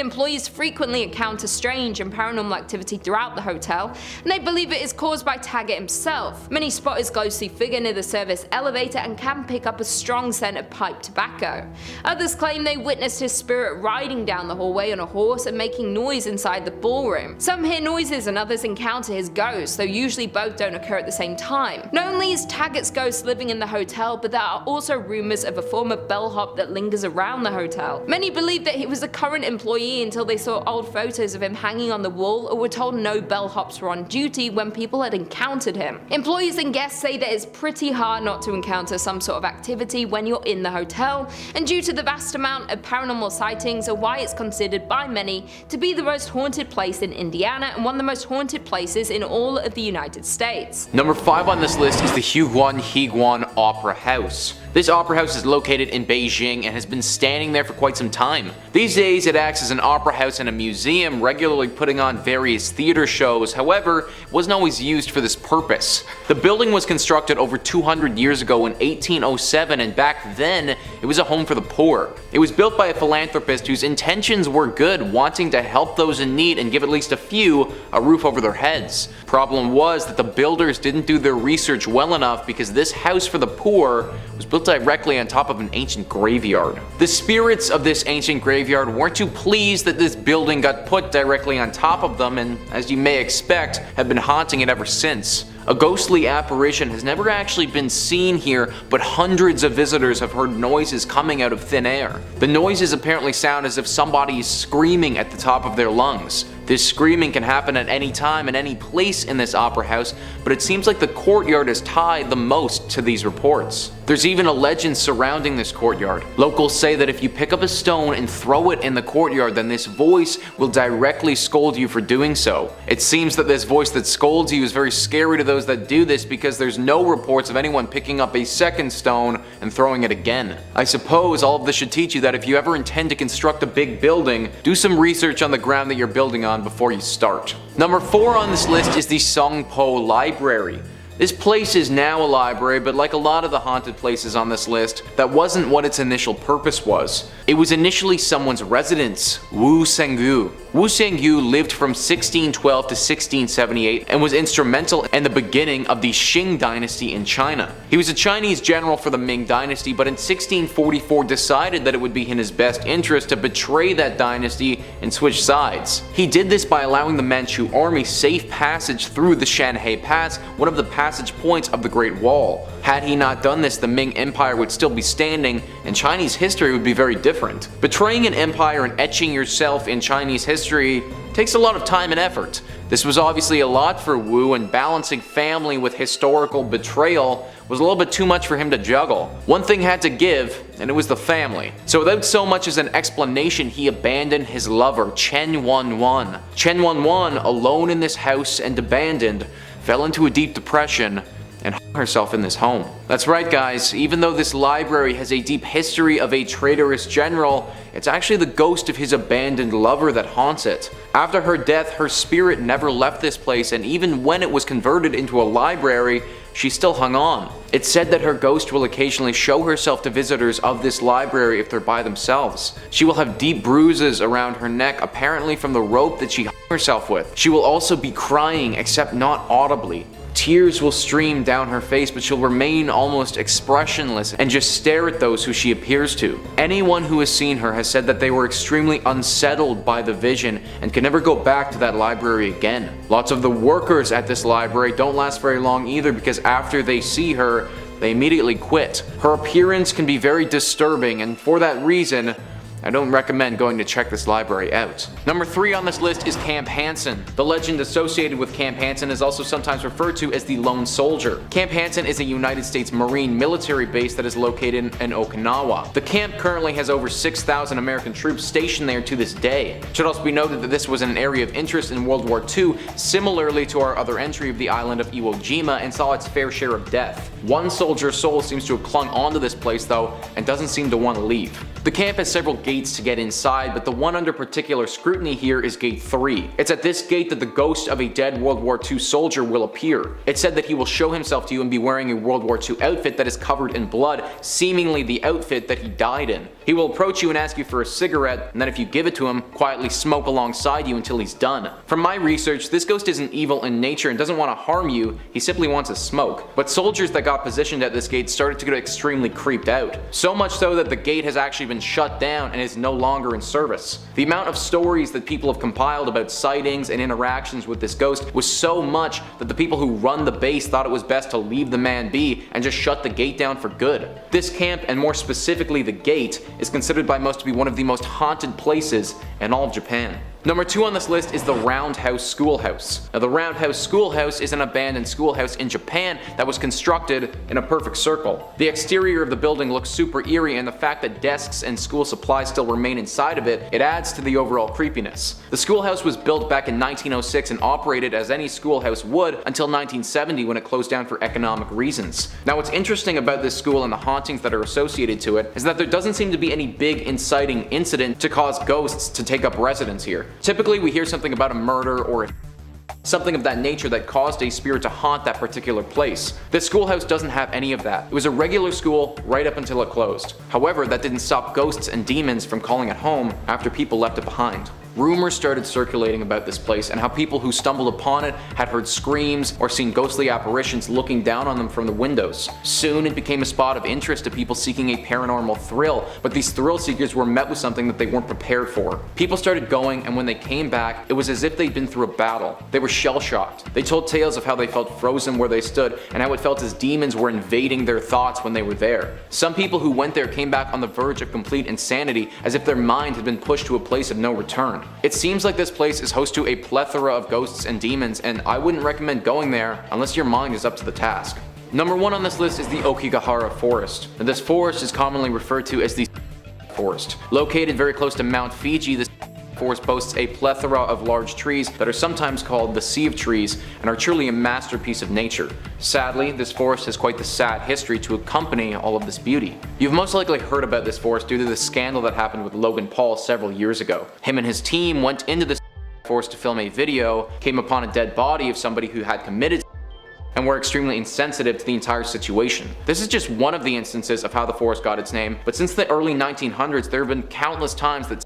employees frequently encounter strange and paranormal activity throughout the hotel, and they believe it is caused by Taggart himself. Many spot his ghostly figure near the service elevator and can pick up a strong scent of pipe tobacco. Others claim they witnessed his spirit riding down the hallway on a horse and making noise inside the ballroom. Some hear noises and others encounter his ghost, though usually both don't occur at the same time. Not only is Taggart's ghost living in the hotel, but there are also rumors of a former bellhop that lingers around the hotel. Many believe that he was a current employee until they saw old photos of him hanging on the wall, or were told no bellhops were on duty when people had encountered him. Employees and guests say that it's pretty hard not to encounter some sort of activity when you're in the hotel, and due to the vast amount of paranormal sightings are why it's considered by many to be the most haunted place in Indiana and one of the most haunted places in all of the United States. Number 5 on this list is the Higuan Opera House. This opera house is located in Beijing and has been standing there for quite some time. These days it acts as an opera house and a museum, regularly putting on various theater shows. However, it wasn't always used for this purpose. The building was constructed over 200 years ago in 1807, and back then it was a home for the poor. It was built by a philanthropist whose intentions were good, wanting to help those in need and give at least a few a roof over their heads. Problem was that the builders didn't do their research well enough, because this house for the poor was built directly on top of an ancient graveyard. The spirits of this ancient graveyard weren't too pleased that this building got put directly on top of them, and as you may expect, have been haunting it ever since. A ghostly apparition has never actually been seen here, but hundreds of visitors have heard noises coming out of thin air. The noises apparently sound as if somebody is screaming at the top of their lungs. This screaming can happen at any time and any place in this opera house, but it seems like the courtyard is tied the most to these reports. There's even a legend surrounding this courtyard. Locals say that if you pick up a stone and throw it in the courtyard, then this voice will directly scold you for doing so. It seems that this voice that scolds you is very scary to those that do this, because there's no reports of anyone picking up a second stone and throwing it again. I suppose all of this should teach you that if you ever intend to construct a big building, do some research on the ground that you're building on before you start. Number 4 on this list is the Songpo Library. This place is now a library, but like a lot of the haunted places on this list, that wasn't what its initial purpose was. It was initially someone's residence, Wu Senggu. Wu Senggu lived from 1612 to 1678 and was instrumental in the beginning of the Qing dynasty in China. He was a Chinese general for the Ming dynasty, but in 1644 decided that it would be in his best interest to betray that dynasty and switch sides. He did this by allowing the Manchu army safe passage through the Shanhai Pass, one of the passage points of the Great Wall. Had he not done this, the Ming Empire would still be standing, and Chinese history would be very different. Betraying an empire and etching yourself in Chinese history takes a lot of time and effort. This was obviously a lot for Wu, and balancing family with historical betrayal was a little bit too much for him to juggle. One thing had to give, and it was the family. So without so much as an explanation, he abandoned his lover, Chen Wanwan. Chen Wanwan, alone in this house and abandoned, fell into a deep depression and hung herself in this home. That's right guys, even though this library has a deep history of a traitorous general, it's actually the ghost of his abandoned lover that haunts it. After her death, her spirit never left this place, and even when it was converted into a library, she still hung on. It's said that her ghost will occasionally show herself to visitors of this library if they're by themselves. She will have deep bruises around her neck, apparently from the rope that she hung herself with. She will also be crying, except not audibly. Tears will stream down her face, but she'll remain almost expressionless and just stare at those who she appears to. Anyone who has seen her has said that they were extremely unsettled by the vision and can never go back to that library again. Lots of the workers at this library don't last very long either, because after they see her, they immediately quit. Her appearance can be very disturbing, and for that reason, I don't recommend going to check this library out. Number 3 on this list is Camp Hansen. The legend associated with Camp Hansen is also sometimes referred to as the Lone Soldier. Camp Hansen is a United States Marine military base that is located in Okinawa. The camp currently has over 6,000 American troops stationed there to this day. It should also be noted that this was an area of interest in World War II, similarly to our other entry of the island of Iwo Jima, and saw its fair share of death. One soldier's soul seems to have clung onto this place though, and doesn't seem to want to leave. The camp has several gates to get inside, but the one under particular scrutiny here is Gate 3. It's at this gate that the ghost of a dead World War II soldier will appear. It's said that he will show himself to you and be wearing a World War II outfit that is covered in blood, seemingly the outfit that he died in. He will approach you and ask you for a cigarette, and then if you give it to him, quietly smoke alongside you until he's done. From my research, this ghost isn't evil in nature and doesn't want to harm you, he simply wants a smoke. But soldiers that got positioned at this gate started to get extremely creeped out. So much so that the gate has actually been shut down and is no longer in service. The amount of stories that people have compiled about sightings and interactions with this ghost was so much that the people who run the base thought it was best to leave the man be and just shut the gate down for good. This camp, and more specifically the gate, is considered by most to be one of the most haunted places in all of Japan. Number 2 on this list is the Roundhouse Schoolhouse. Now, the Roundhouse Schoolhouse is an abandoned schoolhouse in Japan that was constructed in a perfect circle. The exterior of the building looks super eerie, and the fact that desks and school supplies still remain inside of it, it adds to the overall creepiness. The schoolhouse was built back in 1906 and operated as any schoolhouse would until 1970, when it closed down for economic reasons. Now, what's interesting about this school and the hauntings that are associated to it is that there doesn't seem to be any big inciting incident to cause ghosts to take up residence here. Typically, we hear something about a murder or something of that nature that caused a spirit to haunt that particular place. This schoolhouse doesn't have any of that. It was a regular school right up until it closed. However, that didn't stop ghosts and demons from calling it home after people left it behind. Rumors started circulating about this place and how people who stumbled upon it had heard screams or seen ghostly apparitions looking down on them from the windows. Soon it became a spot of interest to people seeking a paranormal thrill, but these thrill seekers were met with something that they weren't prepared for. People started going, and when they came back, it was as if they'd been through a battle. They were shell-shocked. They told tales of how they felt frozen where they stood and how it felt as demons were invading their thoughts when they were there. Some people who went there came back on the verge of complete insanity, as if their mind had been pushed to a place of no return. It seems like this place is host to a plethora of ghosts and demons, and I wouldn't recommend going there unless your mind is up to the task. Number 1 on this list is the Oki Gahara Forest. Now, this forest is commonly referred to as the Forest. Located very close to Mount Fiji, this forest boasts a plethora of large trees that are sometimes called the Sea of Trees and are truly a masterpiece of nature. Sadly, this forest has quite the sad history to accompany all of this beauty. You've most likely heard about this forest due to the scandal that happened with Logan Paul several years ago. Him and his team went into this forest to film a video, came upon a dead body of somebody who had committed and were extremely insensitive to the entire situation. This is just one of the instances of how the forest got its name, but since the early 1900s there have been countless times that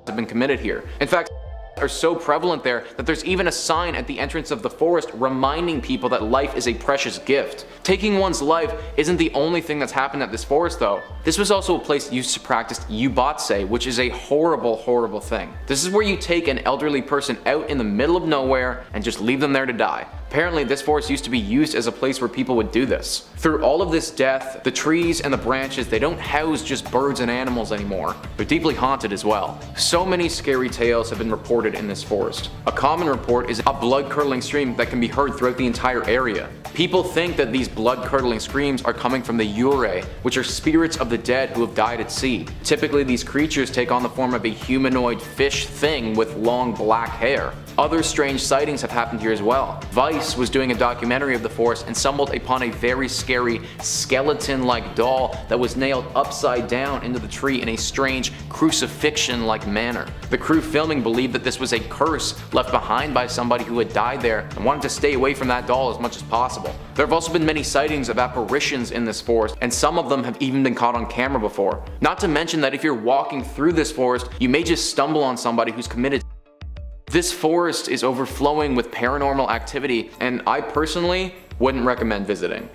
have been committed here. In fact, are so prevalent there that there's even a sign at the entrance of the forest reminding people that life is a precious gift. Taking one's life isn't the only thing that's happened at this forest though. This was also a place used to practice yubatse, which is a horrible thing. This is where you take an elderly person out in the middle of nowhere and just leave them there to die. Apparently, this forest used to be used as a place where people would do this. Through all of this death, the trees and the branches, they don't house just birds and animals anymore. They're deeply haunted as well. So many scary tales have been reported in this forest. A common report is a blood-curdling scream that can be heard throughout the entire area. People think that these blood-curdling screams are coming from the yurei, which are spirits of the dead who have died at sea. Typically, these creatures take on the form of a humanoid fish thing with long black hair. Other strange sightings have happened here as well. Vice was doing a documentary of the forest and stumbled upon a very scary skeleton-like doll that was nailed upside down into the tree in a strange crucifixion-like manner. The crew filming believed that this was a curse left behind by somebody who had died there and wanted to stay away from that doll as much as possible. There have also been many sightings of apparitions in this forest, and some of them have even been caught on camera before. Not to mention that if you're walking through this forest, you may just stumble on somebody who's committed. This forest is overflowing with paranormal activity, and I personally wouldn't recommend visiting.